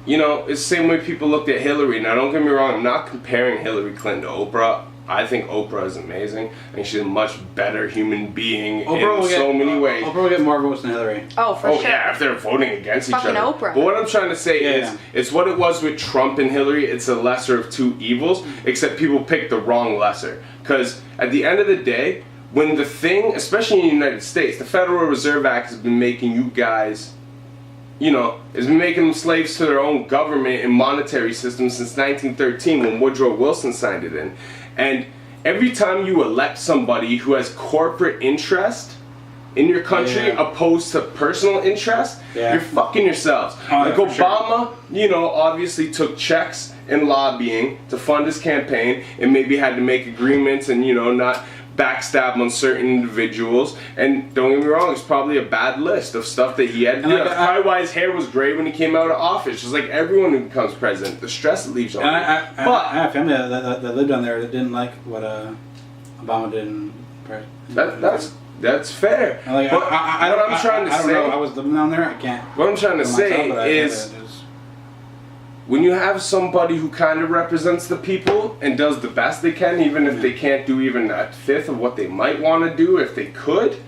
Speaker 1: you know, it's the same way people looked at Hillary. Now, don't get me wrong, I'm not comparing Hillary Clinton to Oprah. I think Oprah is amazing. I think she's a much better human being in so many ways.
Speaker 2: Oprah will get more votes than Hillary.
Speaker 3: Oh, for sure.
Speaker 1: Yeah, if they're voting against each other.
Speaker 3: Oprah.
Speaker 1: But what I'm trying to say is, it's what it was with Trump and Hillary. It's a lesser of two evils, except people picked the wrong lesser. Because at the end of the day, when the thing, especially in the United States, the Federal Reserve Act has been making you guys, you know, has been making them slaves to their own government and monetary system since 1913 when Woodrow Wilson signed it in. And every time you elect somebody who has corporate interest in your country opposed to personal interest, you're fucking yourselves. Like Obama, you know, obviously took checks and lobbying to fund his campaign and maybe had to make agreements and, you know, not backstab on certain individuals. And don't get me wrong, it's probably a bad list of stuff that he had to do. That's probably why his hair was gray when he came out of office. Just like everyone who becomes president, the stress it leaves on you.
Speaker 2: I have family that lived down there that didn't like what Obama did in
Speaker 1: That's fair.
Speaker 2: Like,
Speaker 1: but
Speaker 2: I don't know. I was living down there. I can't.
Speaker 1: What I'm trying to say is, when you have somebody who kind of represents the people and does the best they can, even if they can't do even a fifth of what they might want to do if they could,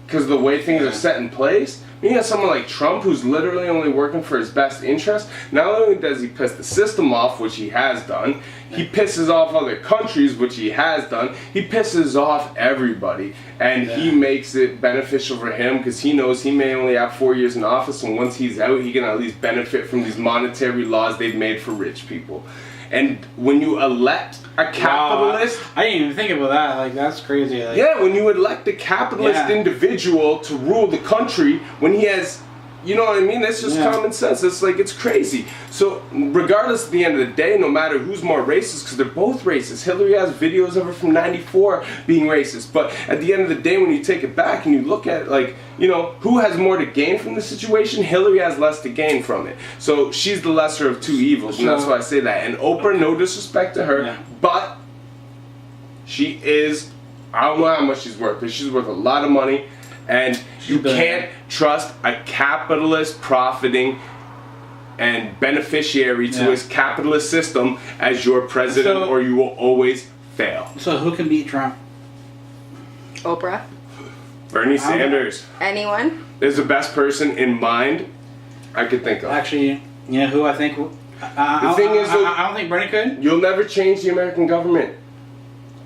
Speaker 1: because the way things are set in place. You have someone like Trump who's literally only working for his best interest. Not only does he piss the system off, which he has done, he pisses off other countries, which he has done. He pisses off everybody, and he makes it beneficial for him because he knows he may only have 4 years in office, and once he's out, he can at least benefit from these monetary laws they've made for rich people. And when you elect a capitalist...
Speaker 2: Wow, I didn't even think about that. Like, that's crazy. Like,
Speaker 1: yeah, when you elect a capitalist individual to rule the country, when he has You know what I mean? That's just common sense. It's like, it's crazy. So, regardless, at the end of the day, no matter who's more racist, because they're both racist. Hillary has videos of her from '94 being racist. But at the end of the day, when you take it back and you look at, like, you know, who has more to gain from the situation? Hillary has less to gain from it. So, she's the lesser of two evils, and that's why I say that. And Oprah, no disrespect to her, but she is, I don't know how much she's worth, but she's worth a lot of money. And you can't trust a capitalist profiting and beneficiary to his capitalist system as your president, or you will always fail.
Speaker 2: So who can beat Trump?
Speaker 3: Oprah.
Speaker 1: Bernie Sanders.
Speaker 3: Anyone?
Speaker 1: Is the best person in mind I could think of.
Speaker 2: Actually, you know who I think?
Speaker 1: The thing is,
Speaker 2: I don't think Bernie could.
Speaker 1: You'll never change the American government.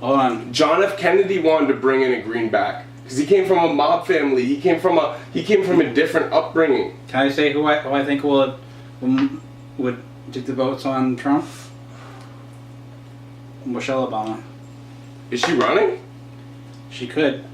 Speaker 2: Hold on.
Speaker 1: John F. Kennedy wanted to bring in a greenback. Because he came from a mob family. He came from a different upbringing.
Speaker 2: Can I say who I think would take the votes on Trump? Michelle Obama.
Speaker 1: Is she running?
Speaker 2: She could.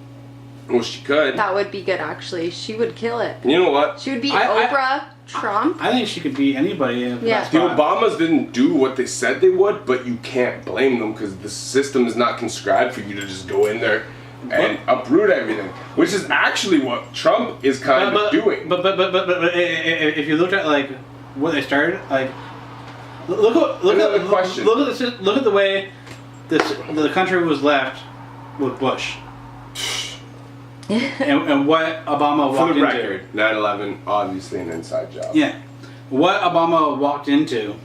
Speaker 1: Well, she could.
Speaker 3: That would be good, actually. She would kill it.
Speaker 1: You know what?
Speaker 3: She would beat Oprah, Trump.
Speaker 2: I think she could beat anybody.
Speaker 3: Yeah.
Speaker 1: The Obamas didn't do what they said they would, but you can't blame them because the system is not conscribed for you to just go in there and uproot everything, which is actually what Trump is kind of doing.
Speaker 2: But if you look at like where they started, like look at the way the country was left with Bush, and what Obama walked into.
Speaker 1: For the record, 9/11 obviously an inside job.
Speaker 2: Yeah, what Obama walked into.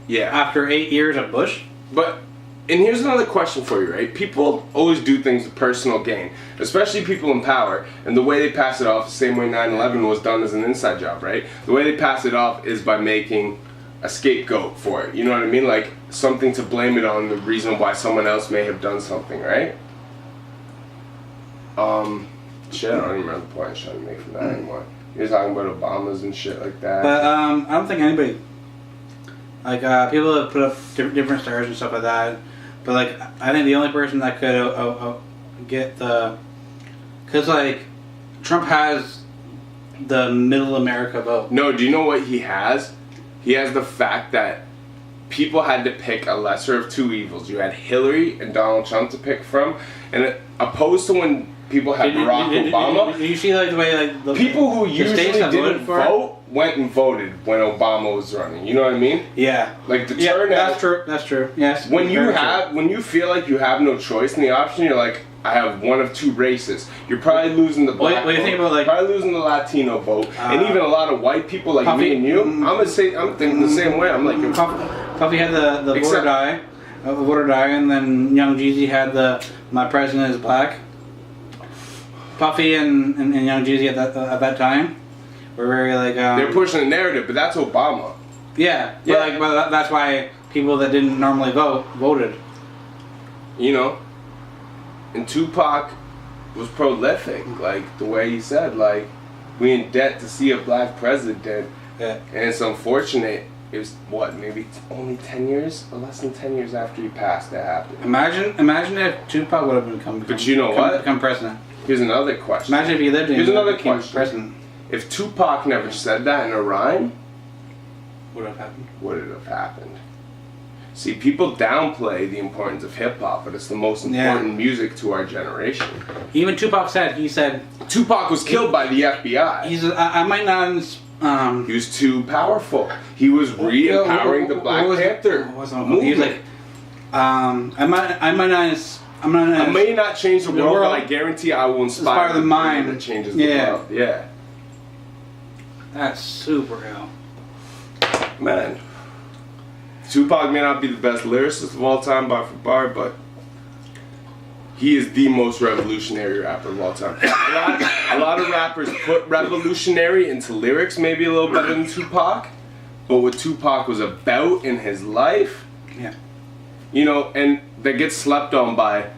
Speaker 1: Yeah.
Speaker 2: After 8 years of Bush,
Speaker 1: but. And here's another question for you, right? People always do things with personal gain, especially people in power. And the way they pass it off, the same way 9/11 was done as an inside job, right? The way they pass it off is by making a scapegoat for it. You know what I mean? Like something to blame it on, the reason why someone else may have done something, right? Shit, I don't even remember the point I was trying to make from that anymore. You're talking about Obamas and shit like that.
Speaker 2: But I don't think anybody, like people have put up different stars and stuff like that. But like, I think the only person that could get the, because like, Trump has the middle America vote.
Speaker 1: No, do you know what he has? He has the fact that people had to pick a lesser of two evils. You had Hillary and Donald Trump to pick from, and opposed to when people had Barack Obama.
Speaker 2: Did you see like the way like the
Speaker 1: people who usually didn't
Speaker 2: for
Speaker 1: vote went and voted when Obama was running. You know what I mean?
Speaker 2: Yeah.
Speaker 1: Like the turnout.
Speaker 2: That's true. That's true. Yes.
Speaker 1: When you feel like you have no choice in the option, you're like, I have one of two races. You're probably losing the black vote.
Speaker 2: Think about, like,
Speaker 1: probably losing the Latino vote, and even a lot of white people like
Speaker 2: Puffy,
Speaker 1: me and you. I'm thinking the same way. I'm like,
Speaker 2: Puffy had the voter die, and then Young Jeezy had my president is black. Puffy and Young Jeezy at that time were very like
Speaker 1: they're pushing the narrative, but that's Obama.
Speaker 2: Yeah. But that's why people that didn't normally vote voted.
Speaker 1: You know, and Tupac was prolific, like the way he said, like, we in debt to see a black president.
Speaker 2: Yeah.
Speaker 1: And it's unfortunate. It was maybe only 10 years or less than 10 years after he passed that happened.
Speaker 2: Imagine if Tupac would have become president.
Speaker 1: Here's another question.
Speaker 2: Imagine if he lived in.
Speaker 1: Here's another question.
Speaker 2: President.
Speaker 1: If Tupac never said that in a rhyme,
Speaker 2: What would have happened?
Speaker 1: Would it have happened? See, people downplay the importance of hip hop, but it's the most important music to our generation.
Speaker 2: Even Tupac said.
Speaker 1: Tupac was killed by the FBI.
Speaker 2: I might not.
Speaker 1: He was too powerful. He was re-empowering the Black Panther movement.
Speaker 2: He was like, I
Speaker 1: may not change the world, but I guarantee I will inspire the mind that changes the world. Yeah.
Speaker 2: That's super real.
Speaker 1: Man. Tupac may not be the best lyricist of all time bar for bar, but he is the most revolutionary rapper of all time. A lot of rappers put revolutionary into lyrics, maybe a little better than Tupac, but what Tupac was about in his life, you know, and that gets slept on by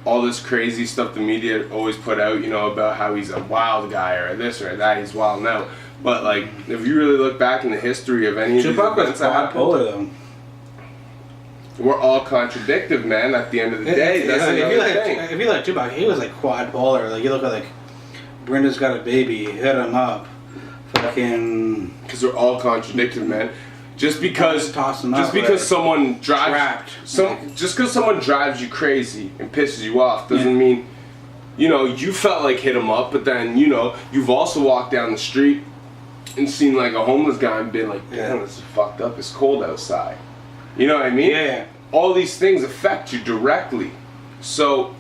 Speaker 1: all this crazy stuff the media always put out, you know, about how he's a wild guy or this or that, he's wild now. But like, if you really look back in the history of any of these events that happened,
Speaker 2: bipolar though.
Speaker 1: We're all contradictive, man. At the end of the day, that's another thing.
Speaker 2: If you like Tupac, he was like quad polar. Like you look at like Brenda's Got a Baby, Hit 'Em Up, fucking
Speaker 1: Because they're all contradicted, man. Just because
Speaker 2: Toss 'em
Speaker 1: just
Speaker 2: out,
Speaker 1: because
Speaker 2: like,
Speaker 1: someone drives
Speaker 2: trapped.
Speaker 1: just because someone drives you crazy and pisses you off doesn't mean, you know, you felt like hit him up, but then, you know, you've also walked down the street and seen like a homeless guy and been like, damn, this is fucked up, it's cold outside. You know what I mean?
Speaker 2: Yeah.
Speaker 1: All these things affect you directly. So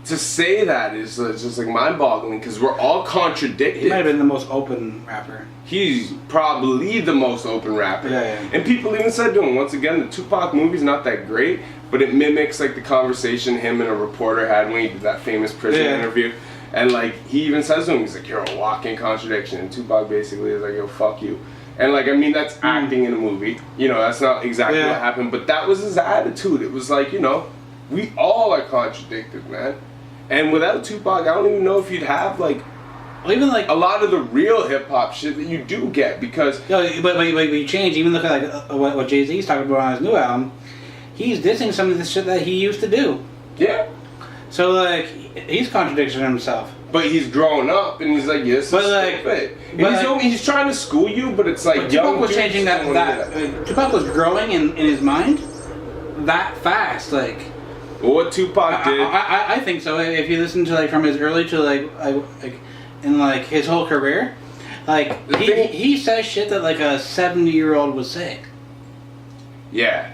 Speaker 1: to say that is just like mind-boggling because we're all contradicted.
Speaker 2: He might have been the most open rapper.
Speaker 1: He's probably the most open rapper.
Speaker 2: Yeah.
Speaker 1: And people even said to him, once again, the Tupac movie's not that great, but it mimics like the conversation him and a reporter had when he did that famous prison interview. And like he even says to him, he's like, you're a walking contradiction. And Tupac basically is like, yo, fuck you. And like, I mean, that's acting in a movie. You know, that's not exactly what happened, but that was his attitude. It was like, you know, we all are contradicted, man. And without Tupac, I don't even know if you'd have like,
Speaker 2: Well, even like
Speaker 1: a lot of the real hip hop shit that you do get because.
Speaker 2: No, but you change. Even look at like what Jay-Z's talking about on his new album. He's dissing some of the shit that he used to do.
Speaker 1: Yeah.
Speaker 2: So like he's contradicting himself.
Speaker 1: But he's growing up and he's like, yes,
Speaker 2: But like,
Speaker 1: stupid. And he's trying to school you, but it's like
Speaker 2: but
Speaker 1: young
Speaker 2: Tupac was
Speaker 1: dudes
Speaker 2: changing
Speaker 1: don't wanna
Speaker 2: that.
Speaker 1: do that.
Speaker 2: Tupac was growing in his mind that fast. Like
Speaker 1: Well, what Tupac did.
Speaker 2: I think so. If you listen to like from his early to like in like his whole career, like he says shit that like a 70-year-old would say.
Speaker 1: Yeah.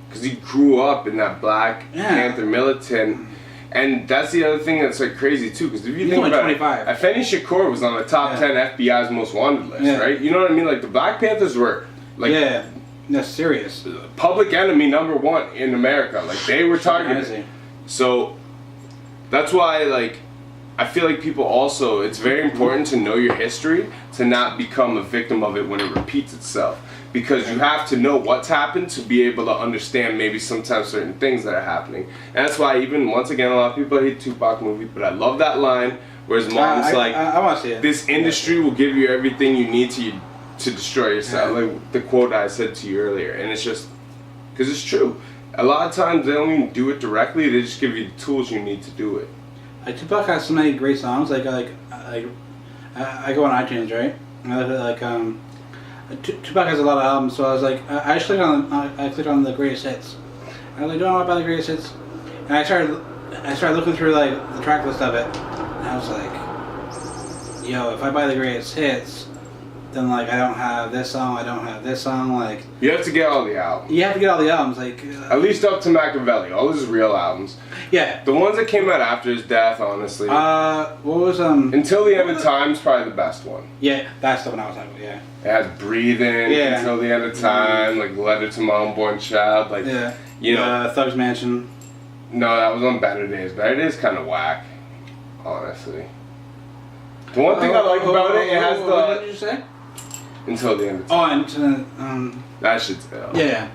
Speaker 1: Because he grew up in that Black Panther militant. And that's the other thing that's like crazy too. Because if you think about
Speaker 2: 25.
Speaker 1: it, Afeni Shakur was on the top 10 FBI's most wanted list, right? You know what I mean? Like the Black Panthers were like
Speaker 2: that's serious.
Speaker 1: public enemy #1 in America. Like they were targeted. So that's why like I feel like people also, it's very important to know your history to not become a victim of it when it repeats itself. Because you have to know what's happened to be able to understand maybe sometimes certain things that are happening. And that's why even, once again, a lot of people hate Tupac movie, but I love that line where his mom's like,
Speaker 2: I want to see it.
Speaker 1: this industry will give you everything you need to destroy yourself. Like the quote I said to you earlier. And it's just, because it's true. A lot of times they don't even do it directly, they just give you the tools you need to do it.
Speaker 2: Like Tupac has so many great songs. Like I go on iTunes, right? And I look at like Tupac has a lot of albums, so I was like, I clicked on the greatest hits. I was like, do I want to buy the greatest hits? And I started looking through like the track list of it, and I was like, yo, if I buy the greatest hits, then like I don't have this song, I don't have this song, like.
Speaker 1: You have to get all the albums.
Speaker 2: You have to get all the albums, like.
Speaker 1: At least up to Machiavelli, all his real albums.
Speaker 2: Yeah.
Speaker 1: The ones that came out after his death, honestly.
Speaker 2: What was
Speaker 1: Until the End of Time's probably the best one.
Speaker 2: Yeah, that's the one I was talking about. Yeah.
Speaker 1: It has Breathing, Until the End of Time, like Letter to My Unborn Child, like you know.
Speaker 2: Thug's Mansion.
Speaker 1: No, that was on Better Days. Better Days kind of whack, honestly. The one thing I like about it has the.
Speaker 2: What did you say?
Speaker 1: Until the End of Time.
Speaker 2: Oh, and
Speaker 1: that shit's ill.
Speaker 2: Yeah.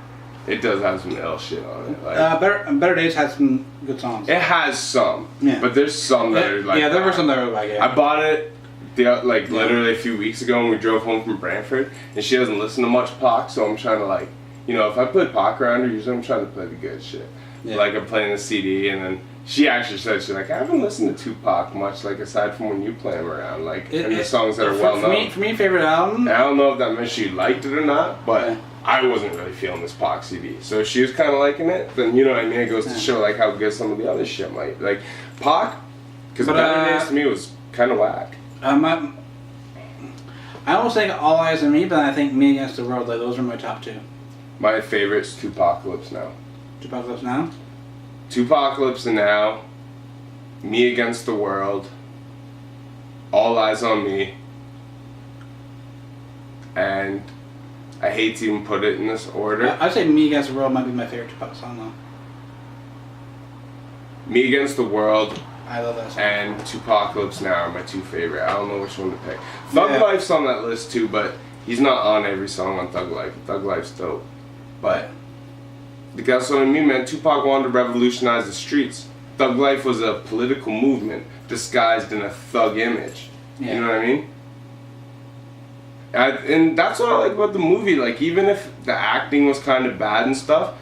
Speaker 1: It does have some ill shit on it. Like,
Speaker 2: Better Days has some good songs.
Speaker 1: it has some, but there's some that are like.
Speaker 2: Yeah, there were some that were like. Yeah.
Speaker 1: I bought it. Literally a few weeks ago when we drove home from Brantford, and she doesn't listen to much Pac, so I'm trying to like, you know, if I play Pac around her, usually I'm trying to play the good shit. Yeah. Like I'm playing the CD, and then she actually said, she's like, I haven't listened to Tupac much, like aside from when you play him around, like, and the songs that are well known.
Speaker 2: For me, favorite album.
Speaker 1: I don't know if that meant she liked it or not, but I wasn't really feeling this Pac CD. So if she was kind of liking it, then you know what I mean. It goes to show like how good some of the other shit might like Pac, because Better Days to me was kind of whack.
Speaker 2: I almost think All Eyes on Me, but I think Me Against the World, like those are my top two.
Speaker 1: My favorite's Tupacalypse Now.
Speaker 2: Tupacalypse Now?
Speaker 1: Tupacalypse Now, Me Against the World, All Eyes on Me, and I hate to even put it in this order.
Speaker 2: I'd say Me Against the World might be my favorite Tupac song, though.
Speaker 1: Me Against the World,
Speaker 2: I love that song.
Speaker 1: and Tupacalypse Now are my two favorite. I don't know which one to pick. Thug Life's on that list too, but he's not on every song on Thug Life. Thug Life's dope. But that's what I mean, man. Tupac wanted to revolutionize the streets. Thug Life was a political movement disguised in a thug image. You know what I mean? And that's what I like about the movie. Like, even if the acting was kind of bad and stuff,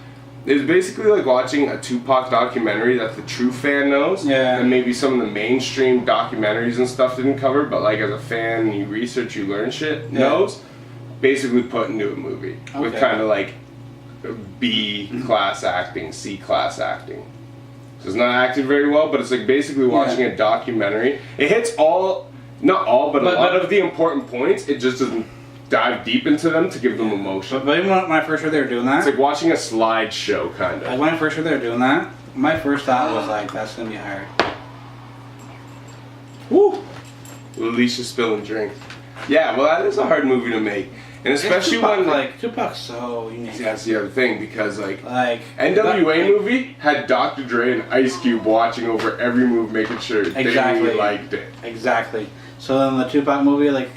Speaker 1: It's basically like watching a Tupac documentary that the true fan knows.
Speaker 2: Yeah.
Speaker 1: And maybe some of the mainstream documentaries and stuff didn't cover, but like as a fan, you research, you learn shit, knows. Basically put into a movie with kind of like B class acting, C class acting. So it's not acted very well, but it's like basically watching a documentary. It hits not all, but a lot of the important points. It just doesn't dive deep into them to give them emotion.
Speaker 2: But even when I first heard they were doing that,
Speaker 1: It's like watching a slideshow, kind of.
Speaker 2: like when I first heard they were doing that, my first thought was like, that's gonna be hard.
Speaker 1: Woo! Alicia spilling drink. Yeah, well, that is a hard movie to make, and especially
Speaker 2: Tupac,
Speaker 1: when
Speaker 2: like Tupac's so unique.
Speaker 1: that's the other thing because like
Speaker 2: that-
Speaker 1: NWA movie had Dr. Dre and Ice Cube watching over every move, making sure
Speaker 2: Exactly.
Speaker 1: they liked it.
Speaker 2: Exactly. So then the Tupac movie, like,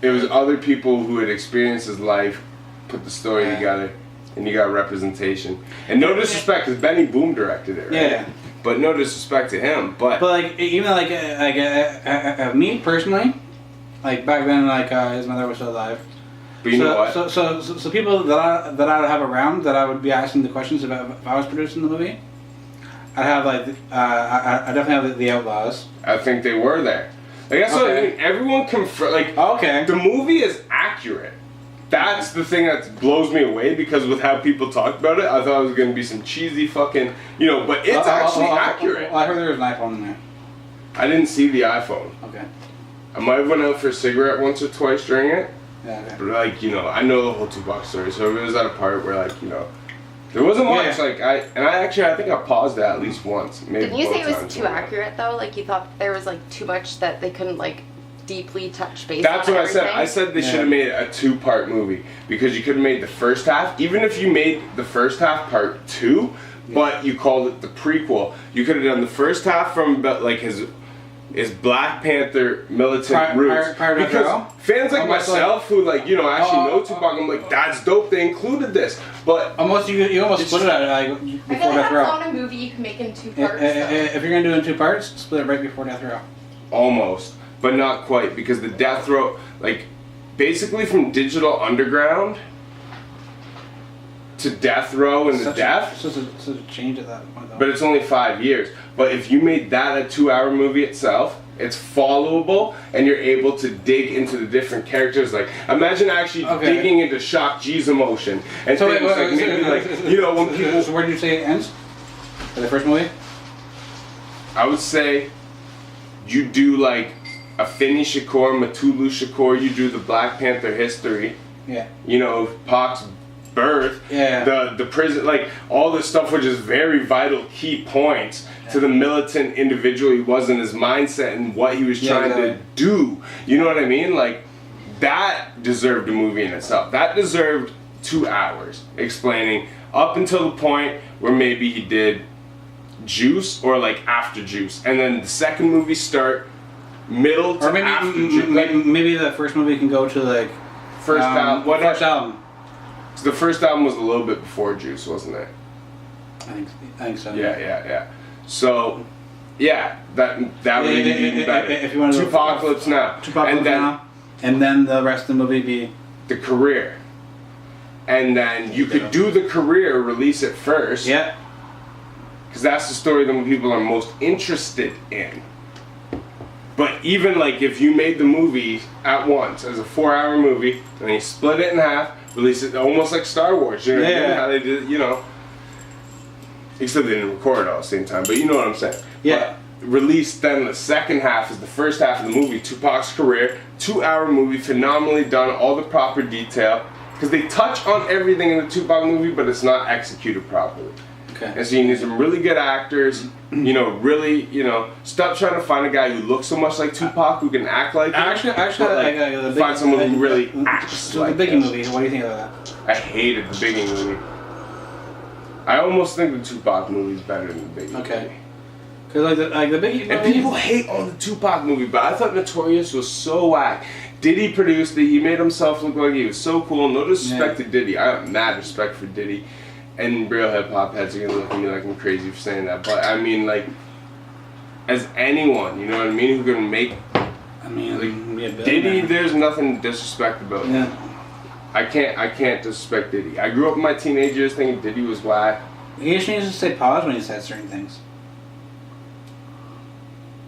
Speaker 1: It was other people who had experienced his life, put the story together, and you got representation. And no disrespect, because Benny Boom directed it, right?
Speaker 2: Yeah.
Speaker 1: But no disrespect to him, but
Speaker 2: like even like me personally, like back then, like his mother was still alive.
Speaker 1: but you know what?
Speaker 2: So people that I would have around that I would be asking the questions about if I was producing the movie, I'd have like I definitely have the Outlaws.
Speaker 1: I think they were there. Like that's what I mean. Everyone the movie is accurate. That's the thing that blows me away because with how people talked about it, I thought it was going to be some cheesy fucking, but it's actually accurate.
Speaker 2: I heard there was an iPhone in there.
Speaker 1: I didn't see the iPhone.
Speaker 2: Okay.
Speaker 1: I might have went out for a cigarette once or twice during it.
Speaker 2: Yeah. Okay.
Speaker 1: But like, I know the whole Tupac story, so it was at a part where like, there wasn't much.
Speaker 2: Yeah.
Speaker 1: Like I think I paused it at least once. Maybe
Speaker 3: Didn't you say
Speaker 1: both
Speaker 3: it was
Speaker 1: times
Speaker 3: too
Speaker 1: when I-
Speaker 3: accurate though? Like you thought there was like too much that they couldn't like deeply touch base
Speaker 1: That's
Speaker 3: on
Speaker 1: what I said.
Speaker 3: everything?
Speaker 1: I said they should have made a 2-part movie because you could have made the first half. Even if you made the first half part 2, but you called it the prequel, you could have done the first half from about like his Black Panther militant roots.
Speaker 2: prior to
Speaker 1: because
Speaker 2: Joe?
Speaker 1: fans like
Speaker 2: Almost
Speaker 1: myself who like actually know Tupac, I'm like that's dope. They included this, but
Speaker 2: Almost you almost split it out like
Speaker 3: I
Speaker 2: before
Speaker 3: feel like
Speaker 2: Death
Speaker 3: that's
Speaker 2: Row.
Speaker 3: not a movie you can make in 2 parts. though.
Speaker 2: If you're gonna do it in 2 parts, split it right before Death Row.
Speaker 1: almost, but not quite because the Death Row, like basically from Digital Underground to Death Row and the Death.
Speaker 2: Such a change at that point though.
Speaker 1: But it's only 5 years. But if you made that a 2-hour movie itself, it's followable and you're able to dig into the different characters. Like, imagine actually digging into Shock G's emotion. And
Speaker 2: so
Speaker 1: things like maybe when people...
Speaker 2: So where did you say it ends? For the first movie?
Speaker 1: I would say you do like a Afeni Shakur, Matulu Shakur, you do the Black Panther history.
Speaker 2: Yeah.
Speaker 1: Pac's birth, the prison, like all this stuff, which is very vital key points to the militant individual he was in his mindset and what he was trying to do. You know what I mean? Like that deserved a movie in itself. That deserved 2 hours explaining up until the point where maybe he did Juice or like after Juice, and then the second movie start middle to
Speaker 2: or maybe
Speaker 1: after Juice.
Speaker 2: maybe the first movie can go to like
Speaker 1: First album.
Speaker 2: First album.
Speaker 1: The first album was a little bit before Juice, wasn't it?
Speaker 2: I think so.
Speaker 1: Yeah. So, that would be even better.
Speaker 2: If you want to
Speaker 1: Tupacalypse Now.
Speaker 2: Tupacalypse Now. And then the rest of the movie be
Speaker 1: the career. And then you could do the career, release it first.
Speaker 2: Yeah.
Speaker 1: Because that's the story that people are most interested in. But even like if you made the movie at once as a 4-hour movie, and you split it in half, release it almost like Star Wars, you know what I mean? How they did, except they didn't record it all at the same time, but you know what I'm saying.
Speaker 2: Yeah.
Speaker 1: But release then the second half is the first half of the movie, Tupac's career, 2-hour movie, phenomenally done, all the proper detail, because they touch on everything in the Tupac movie, but it's not executed properly.
Speaker 2: Okay.
Speaker 1: And so you need some really good actors, really, stop trying to find a guy who looks so much like Tupac who can act like him.
Speaker 2: Actually,
Speaker 1: find someone who really acts like
Speaker 2: the Biggie
Speaker 1: him.
Speaker 2: movie. What do you think about that?
Speaker 1: I hated the Biggie movie. I almost think the Tupac movie is better than the Biggie movie.
Speaker 2: Because like the Biggie movie.
Speaker 1: And people hate on the Tupac movie, but I thought Notorious was so whack. Diddy produced it. He made himself look like he was so cool. No disrespect to Diddy. I have mad respect for Diddy. And real hip hop heads are gonna look at me like I'm crazy for saying that, but I mean, like, as anyone, you know what I mean, who can make, Diddy, there's nothing to disrespect about.
Speaker 2: Yeah.
Speaker 1: I can't disrespect Diddy. I grew up in my teenage years thinking Diddy was whack.
Speaker 2: He just needs to say pause when he says certain things.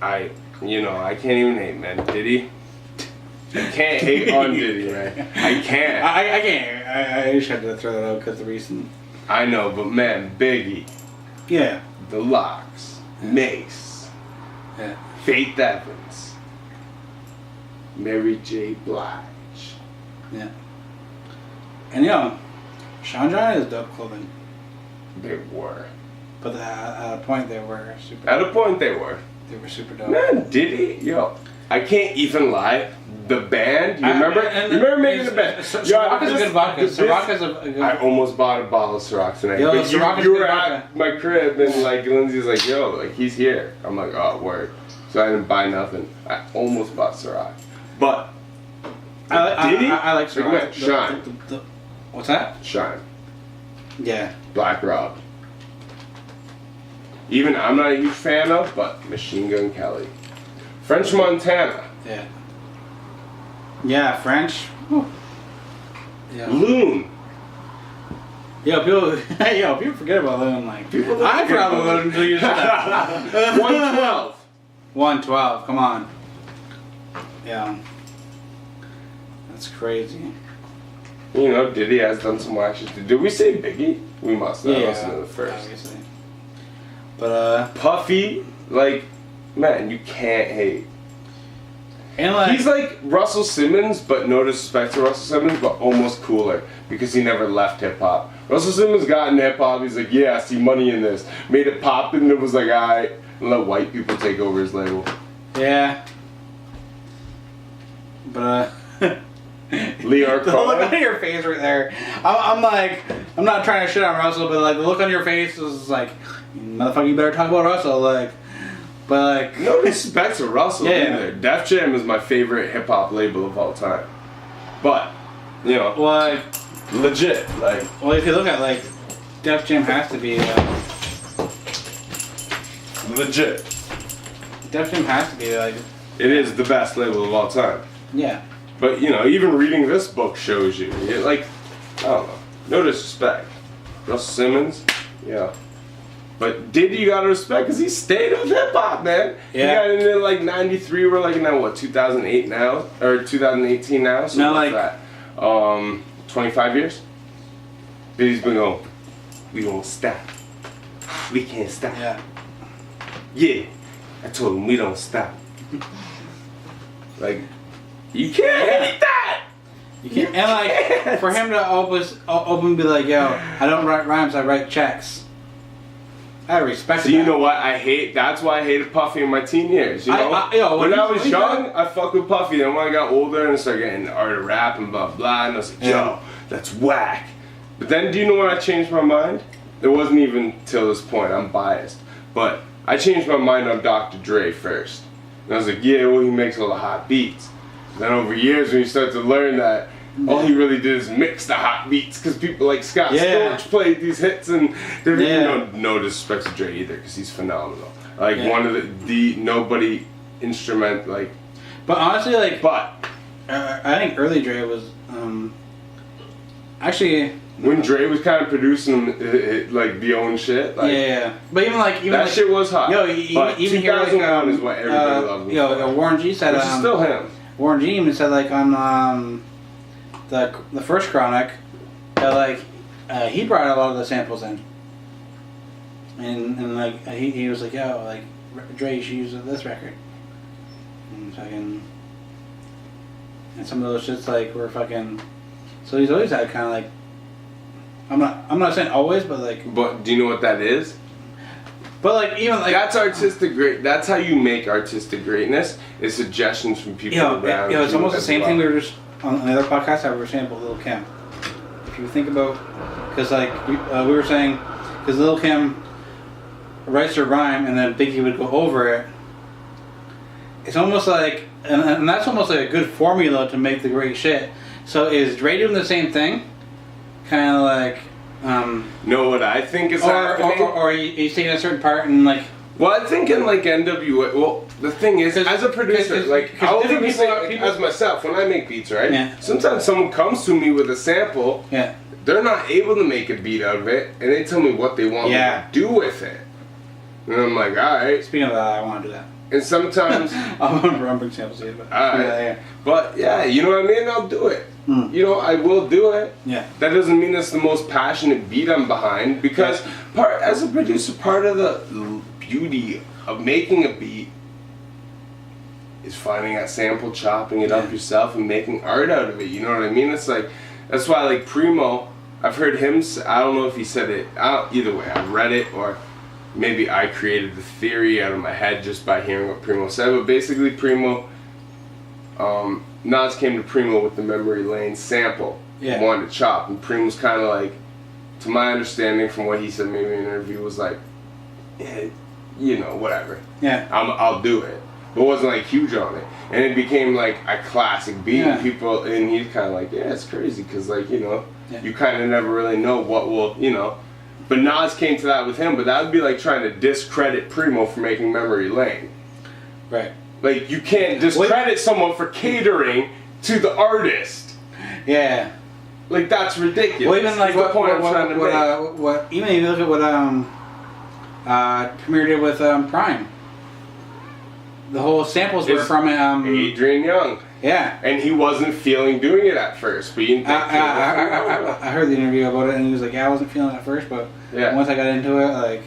Speaker 1: I can't even hate, man. Diddy. I can't hate on Diddy, man. I can't.
Speaker 2: I can't. I just had to throw that out because the recent.
Speaker 1: I know, but man, Biggie,
Speaker 2: Yeah.
Speaker 1: The Locks, Mace,
Speaker 2: Yeah.
Speaker 1: Faith Evans, Mary J. Blige.
Speaker 2: Yeah. And Sean John is dope clothing.
Speaker 1: They were.
Speaker 2: But at a point they were super.
Speaker 1: At a point, they were.
Speaker 2: They were super dope.
Speaker 1: Man, Diddy, I can't even lie. The band, you remember? You remember making the band?
Speaker 2: Ciroc is a good vodka. Ciroc is a good.
Speaker 1: I almost bought a bottle of Ciroc tonight.
Speaker 2: Yo,
Speaker 1: But
Speaker 2: Ciroc is
Speaker 1: you
Speaker 2: good
Speaker 1: were
Speaker 2: vodka.
Speaker 1: at my crib and like Lindsay's like, yo, like he's here. I'm like, oh, word. So I didn't buy nothing. I almost bought Ciroc. But Diddy?
Speaker 2: I like
Speaker 1: Look at
Speaker 2: Ciroc.
Speaker 1: that. Shine.
Speaker 2: What's that?
Speaker 1: Shine.
Speaker 2: Yeah.
Speaker 1: Black Rob. Even I'm not a huge fan of, but Machine Gun Kelly. French Montana.
Speaker 2: Yeah. Yeah, French. Whew. Yeah.
Speaker 1: Loon.
Speaker 2: People forget about Loon. Like,
Speaker 1: People
Speaker 2: I
Speaker 1: forget
Speaker 2: forgot
Speaker 1: about
Speaker 2: about Loon until you said that.
Speaker 1: 112.
Speaker 2: 112. Come on. Yeah. That's crazy.
Speaker 1: Diddy has done some wack shit. Did we say Biggie? We must have.
Speaker 2: Yeah.
Speaker 1: Listened to the first.
Speaker 2: Obviously. But
Speaker 1: Puffy, like, man, you can't hate.
Speaker 2: and like
Speaker 1: He's like Russell Simmons, but no disrespect to Russell Simmons, but almost cooler because he never left hip hop. Russell Simmons got in hip hop. He's like, yeah, I see money in this. Made it pop, and it was like, alright, let white people take over his label.
Speaker 2: yeah. But
Speaker 1: Leon
Speaker 2: the look on
Speaker 1: Cohen.
Speaker 2: your face right there. I'm like, I'm not trying to shit on Russell, but like the look on your face is like, motherfucker, you better talk about Russell, like. But like,
Speaker 1: No respect to Russell
Speaker 2: Yeah.
Speaker 1: either. Def Jam is my favorite hip hop label of all time. But,
Speaker 2: like,
Speaker 1: legit, like.
Speaker 2: well, if you look at like, Def Jam has to be.
Speaker 1: Legit.
Speaker 2: Def Jam has to be like,
Speaker 1: It is the best label of all time.
Speaker 2: yeah.
Speaker 1: But, even reading this book shows you. Like, I don't know. No disrespect. Russell Simmons, yeah. But Diddy you gotta respect because he stayed with hip hop, man.
Speaker 2: Yeah.
Speaker 1: He got into like 93, we're like now what, 2008 now? Or 2018 now? So
Speaker 2: No,
Speaker 1: what's
Speaker 2: like-
Speaker 1: that? 25 years? Diddy's been going, we won't stop. We can't stop.
Speaker 2: Yeah.
Speaker 1: Yeah. I told him we don't stop. Like, you can't hate that!
Speaker 2: You can't, and like for him to open and be like, yo, I don't write rhymes, I write checks. I respect
Speaker 1: So
Speaker 2: that.
Speaker 1: you know what I hate? That's why I hated Puffy in my teen years. When I was young, I fucked with Puffy. Then when I got older and started getting the art of rap and blah blah, and I was like, yo, that's whack. But then, do you know when I changed my mind? It wasn't even till this point. I'm biased, but I changed my mind on Dr. Dre first. And I was like, yeah, well, he makes all the hot beats. And then over years, when you start to learn that all he really did is mix the hot beats because people like Scott Storch played these hits and no disrespect to Dre either because he's phenomenal. Like one of the nobody instrument like.
Speaker 2: But honestly, like,
Speaker 1: but
Speaker 2: I think early Dre was actually
Speaker 1: when Dre was kind of producing like the own shit. Like,
Speaker 2: yeah. But even that
Speaker 1: like, shit was hot.
Speaker 2: Yo,
Speaker 1: but
Speaker 2: even here, like,
Speaker 1: 2001 is what everybody loves.
Speaker 2: Yo, Warren G said
Speaker 1: which is still him.
Speaker 2: Warren G even said like on the first Chronic that like he brought a lot of the samples in, and like he was like, yo, like Dre, you should use this record, and fucking, and some of those shits like were fucking. So he's always had kind of like. I'm not saying always, but like.
Speaker 1: But do you know what that is?
Speaker 2: But like even like
Speaker 1: that's artistic great. That's how you make artistic greatness. Is suggestions from people around.
Speaker 2: It's almost the same
Speaker 1: well.
Speaker 2: thing we were just on the other podcast. I were saying about Lil' Kim. If you think about, because like we were saying, because Lil' Kim writes her rhyme and then Biggie would go over it. It's almost like, and that's almost like a good formula to make the great shit. So is Dre doing the same thing? Kind of like.
Speaker 1: Know what I think is happening?
Speaker 2: Or he's taking a certain part and like.
Speaker 1: Well, I think in like NWA. Well, the thing is, as a producer, like I'll
Speaker 2: different
Speaker 1: even
Speaker 2: people
Speaker 1: say,
Speaker 2: people-
Speaker 1: as myself when I make beats, right?
Speaker 2: Yeah.
Speaker 1: Sometimes someone comes to me with a sample.
Speaker 2: Yeah.
Speaker 1: they're not able to make a beat out of it, and they tell me what they want me to do with it. And I'm like, alright.
Speaker 2: Speaking of that, I want to do that.
Speaker 1: And sometimes...
Speaker 2: I'm bring samples here, but...
Speaker 1: But, yeah, you know what I mean? I'll do it. You know, I will do it.
Speaker 2: Yeah.
Speaker 1: That doesn't mean it's the most passionate beat I'm behind, because as a producer, part of the beauty of making a beat is finding that sample, chopping it up yourself, and making art out of it. You know what I mean? It's like, that's why, like, Primo, I've heard him say, I don't know if he said it, either way, I read it, or maybe I created the theory out of my head just by hearing what Primo said, but basically Primo, Nas came to Primo with the Memory Lane sample, wanted to chop, and Primo's kind of like, to my understanding from what he said maybe in an interview, was like, yeah, you know, whatever.
Speaker 2: Yeah.
Speaker 1: I'll do it. But wasn't like huge on it. And it became like a classic beat. And people, and he's kind of like, yeah, it's crazy because, like, you know, you kind of never really know what will, you know. But Nas came to that with him, but that would be like trying to discredit Primo for making Memory Lane.
Speaker 2: Right.
Speaker 1: Like, you can't discredit someone for catering to the artist.
Speaker 2: Yeah.
Speaker 1: Like, that's ridiculous.
Speaker 2: Well, even like
Speaker 1: what point I'm trying to make.
Speaker 2: Even if you look at what Premier did with Prime. The whole samples were from
Speaker 1: Adrian Young.
Speaker 2: Yeah.
Speaker 1: And he wasn't feeling doing it at first, but you
Speaker 2: I heard the interview about it, and he was like, yeah, I wasn't feeling it at first, but once I got into it, like,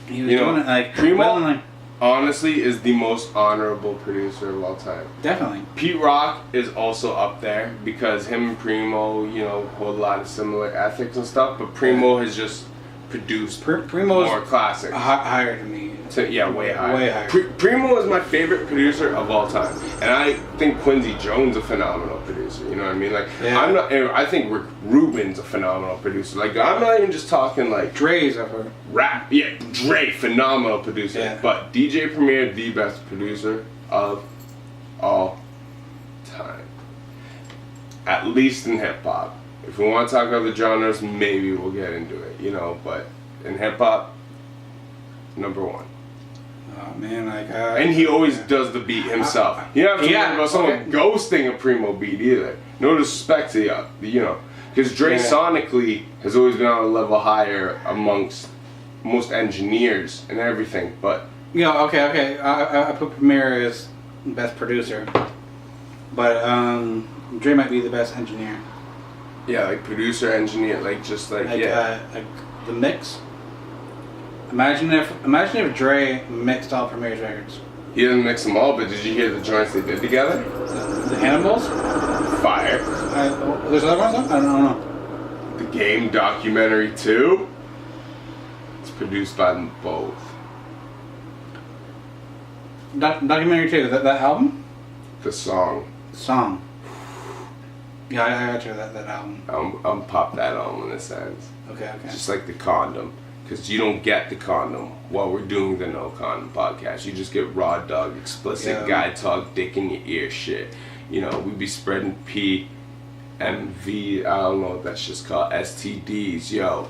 Speaker 2: he was doing it. Like,
Speaker 1: Primo, honestly, is the most honorable producer of all time.
Speaker 2: Definitely.
Speaker 1: Pete Rock is also up there because him and Primo, you know, hold a lot of similar ethics and stuff, but Primo has just produced
Speaker 2: Primo's
Speaker 1: more classics.
Speaker 2: Higher to me.
Speaker 1: So, yeah, way higher.
Speaker 2: Way higher.
Speaker 1: Primo is my favorite producer of all time, and I think Quincy Jones a phenomenal producer. You know what I mean? Like, I think Rick Rubin's a phenomenal producer. Like, I'm not even just talking like
Speaker 2: Dre's up here.
Speaker 1: Rap. Yeah, Dre, phenomenal producer.
Speaker 2: Yeah.
Speaker 1: But DJ Premier, the best producer of all time, at least in hip hop. If we want to talk about the genres, maybe we'll get into it, you know, but in hip-hop, number one.
Speaker 2: Oh, man, like...
Speaker 1: and he always does the beat himself. You don't have to worry about someone ghosting a Primo beat either. No disrespect to you know, because Dre sonically has always been on a level higher amongst most engineers and everything, but...
Speaker 2: You know, okay, I put Premier as best producer, but Dre might be the best engineer.
Speaker 1: Yeah, like producer, engineer, like just like
Speaker 2: like the mix. Imagine if Dre mixed all Premier's records.
Speaker 1: He didn't mix them all, but did you hear the joints they did together?
Speaker 2: The Hannibals?
Speaker 1: Fire.
Speaker 2: There's other ones? I don't know.
Speaker 1: The Game documentary too. It's produced by them both.
Speaker 2: Documentary too. That album?
Speaker 1: The song.
Speaker 2: Song. Yeah, I got you that album.
Speaker 1: I'm pop that on when this ends.
Speaker 2: Okay.
Speaker 1: Just like the Condom, because you don't get the Condom while we're doing the No Condom podcast. You just get raw dog, explicit guy talk, dick in your ear shit. You know, we be spreading PMV, I don't know what that's just called, STDs. Yo,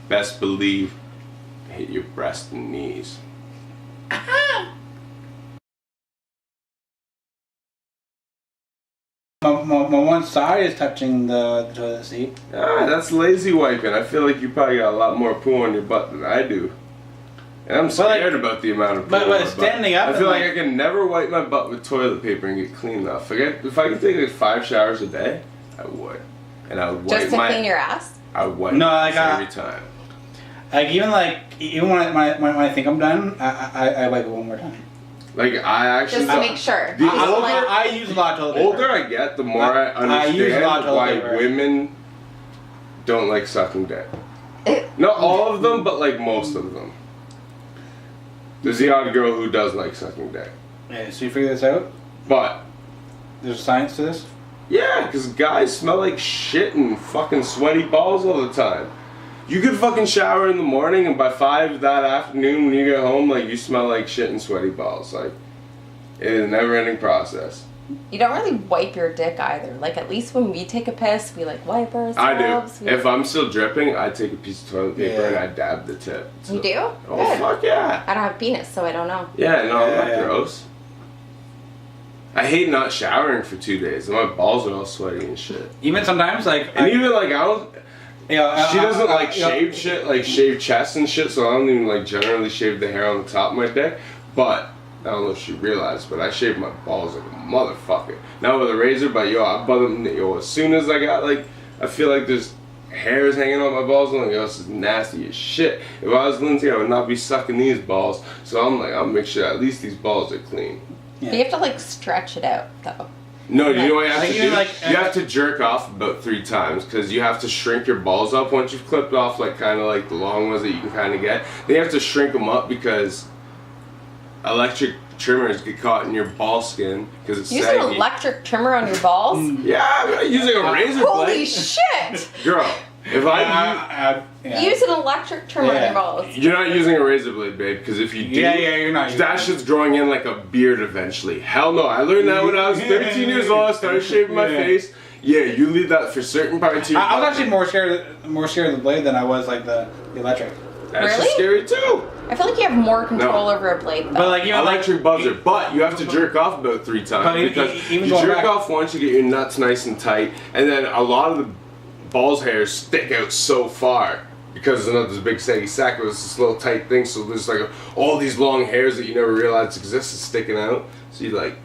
Speaker 1: best believe, hit your breast and knees.
Speaker 2: My one side is touching the toilet seat.
Speaker 1: That's lazy wiping. I feel like you probably got a lot more poo on your butt than I do. And I'm scared about the amount of poo on my butt.
Speaker 2: Standing up,
Speaker 1: I feel like I can never wipe my butt with toilet paper and get clean enough. If I could take like 5 showers a day, I would. And I would wipe
Speaker 3: just to clean your ass?
Speaker 1: I would wipe every time.
Speaker 2: Like even when I think I'm done, I wipe it one more time.
Speaker 1: Like, I actually...
Speaker 3: Just to make sure.
Speaker 2: I use a lot of toilet paper.
Speaker 1: The older I get, the more I understand why women don't like sucking dick. Not all of them, but like most of them. There's the odd girl who does like sucking dick.
Speaker 2: Yeah, so you figure this out?
Speaker 1: But...
Speaker 2: There's science to this?
Speaker 1: Yeah, because guys smell like shit and fucking sweaty balls all the time. You could fucking shower in the morning and by 5 that afternoon when you get home, like, you smell like shit and sweaty balls. Like, it is a never-ending process.
Speaker 3: You don't really wipe your dick either. Like, at least when we take a piss, we, like, wipe ourselves.
Speaker 1: I do. If I'm still dripping, I take a piece of toilet paper and I dab the tip. So.
Speaker 3: You do?
Speaker 1: Oh,
Speaker 3: good.
Speaker 1: fuck yeah.
Speaker 3: I don't have a penis, so I don't know.
Speaker 1: Yeah, no, I'm not gross. I hate not showering for 2 days. And my balls are all sweaty and shit.
Speaker 2: Even sometimes, like...
Speaker 1: And even, like, I don't...
Speaker 2: Yeah,
Speaker 1: She doesn't like shave shit, like shave chest and shit, so I don't even like generally shave the hair on the top of my dick. But I don't know if she realized, but I shave my balls like a motherfucker. Not with a razor, but I butt them. As soon as I got like, I feel like there's hairs hanging on my balls. I'm like, this is nasty as shit. If I was Lindsay, I would not be sucking these balls. So I'm like, I'll make sure at least these balls are clean.
Speaker 3: Yeah. But you have to like stretch it out though.
Speaker 1: No, you know what you have to do?
Speaker 2: Like,
Speaker 1: you have to jerk off about 3 times because you have to shrink your balls up once you've clipped off like kind of like the long ones that you can kind of get. Then you have to shrink them up because electric trimmers get caught in your ball skin because it's
Speaker 3: Use
Speaker 1: saggy.
Speaker 3: an electric trimmer on your balls?
Speaker 1: Yeah, I'm using a razor blade.
Speaker 3: Holy shit!
Speaker 1: Girl, if
Speaker 2: yeah.
Speaker 3: Use an electric trimmer on your balls.
Speaker 1: You're not using a razor blade, babe, because if you do,
Speaker 2: you're not.
Speaker 1: that shit's growing in like a beard eventually. Hell no, I learned that when I was 13 years old. I started shaving my face. Yeah, you leave that for certain parts of your
Speaker 2: I was
Speaker 1: body.
Speaker 2: actually more scared of the blade than I was like the electric.
Speaker 1: That's
Speaker 3: Really?
Speaker 1: just scary too.
Speaker 3: I feel like you have more control over a blade though.
Speaker 2: But like you know,
Speaker 1: Electric buzzer, but you have to jerk off about 3 times
Speaker 2: But
Speaker 1: because
Speaker 2: even
Speaker 1: you
Speaker 2: going
Speaker 1: jerk
Speaker 2: back-
Speaker 1: off once, you get your nuts nice and tight, and then a lot of the balls hairs stick out so far because it's not this big saggy sack, but it's this little tight thing. So there's like all these long hairs that you never realized existed sticking out. So you like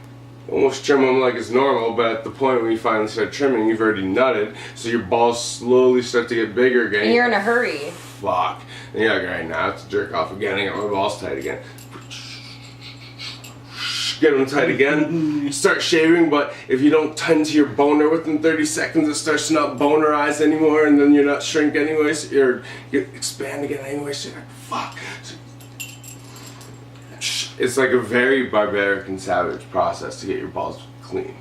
Speaker 1: almost trim them like it's normal, but at the point when you finally start trimming, you've already nutted, so your balls slowly start to get bigger again.
Speaker 3: And you're in a hurry.
Speaker 1: Fuck. And you're like, alright, now I have to jerk off again. I got my balls tight again. Get them tight again. Start shaving, but if you don't tend to your boner within 30 seconds, it starts to not bonerized anymore, and then you're not shrink anyways, or you expand again anyway, so you're like, fuck. It's like a very barbaric and savage process to get your balls clean.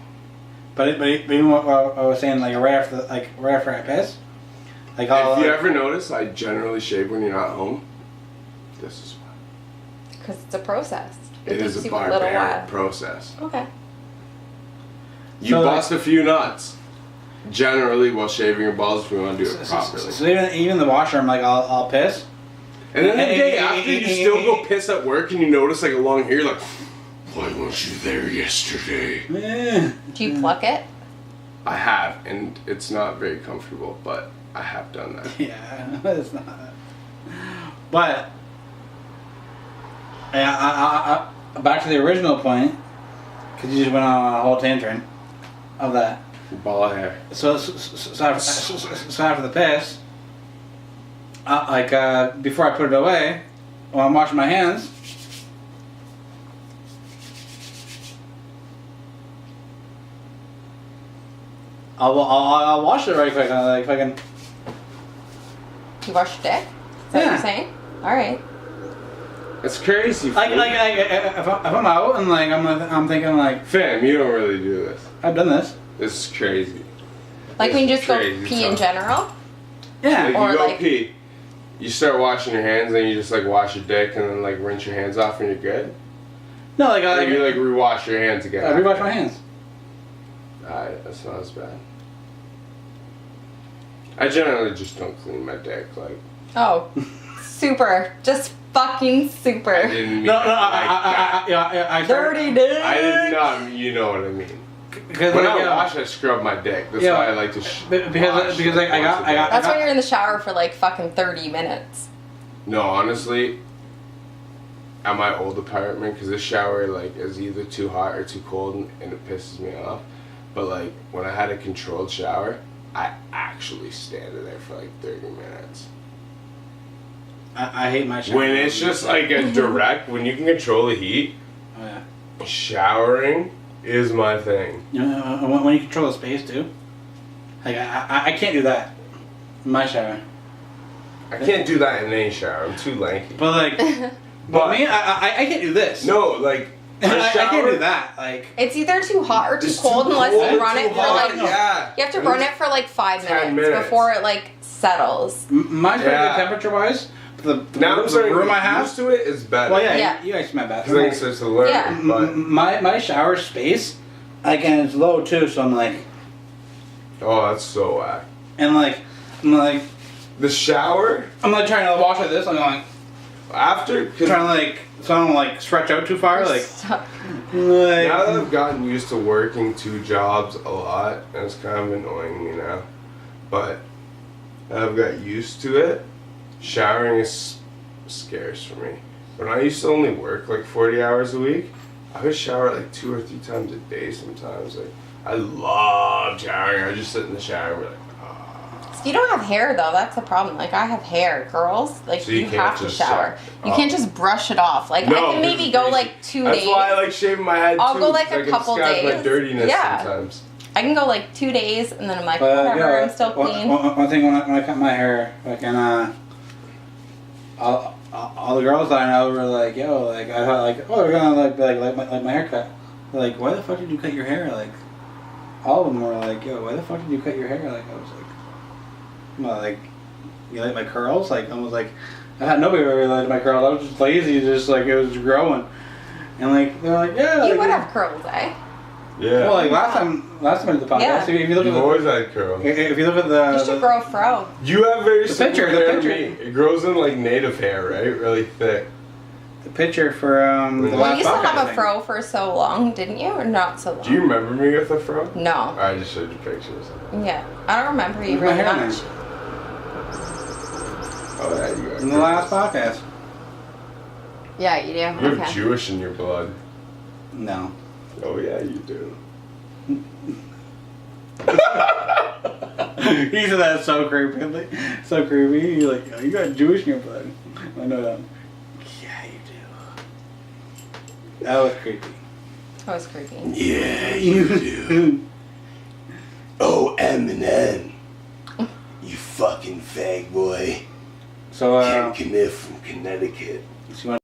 Speaker 2: But even what I was saying, like right after I piss, like
Speaker 1: If you ever notice, I generally shave when you're not home. This is why.
Speaker 3: Because it's a process.
Speaker 1: It is
Speaker 3: takes
Speaker 1: a
Speaker 3: you little
Speaker 1: barbaric
Speaker 3: while.
Speaker 1: process.
Speaker 3: Okay.
Speaker 1: You
Speaker 2: So,
Speaker 1: bust a few nuts, generally, while shaving your balls if you want to do it properly.
Speaker 2: So even the washroom, like I'll piss.
Speaker 1: And then the day after, you still go piss at work and you notice like a long hair, you're like, why weren't you there yesterday?
Speaker 3: Do you pluck it?
Speaker 1: I have, and it's not very comfortable, but I have done that.
Speaker 2: Yeah, it's not. But I back to the original point, because you just went on a whole tangent of that.
Speaker 1: Ball hair.
Speaker 2: So after the piss, before I put it away, when I'm washing my hands, I'll wash it right quick. Like if I can.
Speaker 3: You wash your dick? Is that what
Speaker 2: Yeah.
Speaker 3: you're saying? Alright.
Speaker 1: It's crazy.
Speaker 2: Like if I'm out and like I'm thinking like,
Speaker 1: Fam, you don't really do this.
Speaker 2: I've done this.
Speaker 1: This is crazy.
Speaker 3: Like when you just go
Speaker 1: Crazy
Speaker 3: pee in
Speaker 1: tough.
Speaker 3: general?
Speaker 2: Yeah.
Speaker 1: Like
Speaker 3: Or
Speaker 1: you go
Speaker 3: like-
Speaker 1: pee, you start washing your hands, and you just like wash your dick, and then like rinse your hands off, and you're good.
Speaker 2: No, like
Speaker 1: Or you like rewash your hands again.
Speaker 2: I rewash my hands.
Speaker 1: Alright, that's not as bad. I generally just don't clean my dick. Like
Speaker 3: Oh. Super. Just fucking
Speaker 1: I
Speaker 3: super.
Speaker 1: didn't mean
Speaker 2: No,
Speaker 1: it like that.
Speaker 2: I
Speaker 3: Dirty dick.
Speaker 1: I did not. You know what I mean.
Speaker 2: Because
Speaker 1: When
Speaker 2: like,
Speaker 1: I wash, I scrub my dick. That's
Speaker 2: Yeah.
Speaker 1: why I like to.
Speaker 2: Because like, I got
Speaker 3: That's why you're in the shower for like fucking 30 minutes.
Speaker 1: No, honestly, at my old apartment, because this shower like is either too hot or too cold, and it pisses me off. But like when I had a controlled shower, I actually stand in there for like 30 minutes.
Speaker 2: I hate my shower.
Speaker 1: When it's just like a direct, when you can control the heat,
Speaker 2: Oh yeah.
Speaker 1: showering is my thing.
Speaker 2: You know, when you control the space too. Like I can't do that in my shower.
Speaker 1: I can't do that in any shower. I'm too lanky.
Speaker 2: But like, but me, I can't do this.
Speaker 1: No, like
Speaker 2: I can't do that. Like
Speaker 3: It's either too hot or too
Speaker 1: It's
Speaker 3: cold
Speaker 1: too
Speaker 3: unless
Speaker 1: cold,
Speaker 3: you run
Speaker 1: too
Speaker 3: it for
Speaker 1: hot,
Speaker 3: like
Speaker 1: yeah.
Speaker 3: you have to run it for like 5
Speaker 1: 10
Speaker 3: minutes
Speaker 1: minutes.
Speaker 3: before it like settles.
Speaker 2: mine's pretty
Speaker 1: Yeah.
Speaker 2: good temperature wise. The
Speaker 1: Now I'm starting to
Speaker 2: room I
Speaker 1: get
Speaker 2: have.
Speaker 1: used to it. It's better.
Speaker 2: Well, yeah,
Speaker 3: Yeah.
Speaker 2: you guys smell
Speaker 1: Because then it
Speaker 2: bathroom.
Speaker 1: starts to learn.
Speaker 3: Yeah.
Speaker 1: But
Speaker 2: My shower space, like, and it's low too, so I'm like,
Speaker 1: oh, that's so whack.
Speaker 2: and like, I'm like
Speaker 1: The
Speaker 2: trying to wash like this. I'm like
Speaker 1: after.
Speaker 2: trying to like, so I don't like stretch out too far. Like,
Speaker 3: Stop.
Speaker 2: Like,
Speaker 1: Now that I've gotten used to working 2 jobs a lot, and it's kind of annoying me now, but I've got used to it. Showering is scarce for me. When I used to only work like 40 hours a week, I would shower like 2 or 3 times a day sometimes. Like, I love showering. I just sit in the shower and be like,
Speaker 3: So you don't have hair though. That's the problem. Like I have hair, girls. Like
Speaker 1: So
Speaker 3: you,
Speaker 1: you can't
Speaker 3: have to
Speaker 1: just
Speaker 3: shower. You
Speaker 1: oh.
Speaker 3: can't just brush it off. Like
Speaker 1: No,
Speaker 3: I can
Speaker 1: 'cause
Speaker 3: maybe
Speaker 1: it's
Speaker 3: go
Speaker 1: greasy.
Speaker 3: like 2
Speaker 1: That's
Speaker 3: days.
Speaker 1: why I like shaving my head
Speaker 3: I'll
Speaker 1: too.
Speaker 3: go like a
Speaker 1: 'cause I
Speaker 3: couple
Speaker 1: can disguise
Speaker 3: days.
Speaker 1: my dirtiness
Speaker 3: Yeah.
Speaker 1: sometimes.
Speaker 3: I can go like 2 days and then I'm like,
Speaker 2: but,
Speaker 3: whatever, I'm still clean.
Speaker 2: One thing when I cut my hair, fucking, all the girls that I know were like, yo, like, I thought, like, oh, they're gonna, like my haircut. They're like, why the fuck did you cut your hair? Like, all of them were like, yo, why the fuck did you cut your hair? Like, I was like, well, like, you like my curls? Like, I was like, I had nobody ever liked my curls. I was just lazy, just like, it was growing. And like, they're like, yeah.
Speaker 3: You
Speaker 2: like,
Speaker 3: would have curls, eh?
Speaker 1: Yeah.
Speaker 2: Well, like last time I did the podcast,
Speaker 3: Yeah.
Speaker 2: if you look
Speaker 1: You've
Speaker 2: at
Speaker 1: always had curls.
Speaker 2: if you look at the
Speaker 3: You should grow a fro.
Speaker 1: You have very similar
Speaker 2: picture,
Speaker 1: hair
Speaker 2: the
Speaker 1: to
Speaker 2: picture.
Speaker 1: me. It grows in like native hair, right? Really thick.
Speaker 2: the picture for the
Speaker 1: Well,
Speaker 3: Well,
Speaker 2: last
Speaker 3: you used to
Speaker 2: podcast
Speaker 3: have a
Speaker 2: thing.
Speaker 3: fro for so long, didn't you? Or not so long?
Speaker 1: Do you remember me with a fro?
Speaker 3: No.
Speaker 1: I just showed you pictures.
Speaker 3: Yeah. I don't remember you
Speaker 2: Where's my
Speaker 3: very
Speaker 2: hair
Speaker 3: much.
Speaker 2: now?
Speaker 1: Oh yeah, you are.
Speaker 2: In the last podcast.
Speaker 3: Yeah, you do.
Speaker 1: You have
Speaker 3: Okay.
Speaker 1: Jewish in your blood.
Speaker 2: No.
Speaker 1: Oh yeah, you do.
Speaker 2: He said that so creepy. Like, so creepy. He's like, oh, you got Jewish in your blood. I know that. Yeah, you do. That was creepy.
Speaker 3: That was creepy.
Speaker 1: Yeah, you do. Oh, Eminem. You fucking fag boy.
Speaker 2: So,
Speaker 1: Come here from Connecticut.
Speaker 2: so you want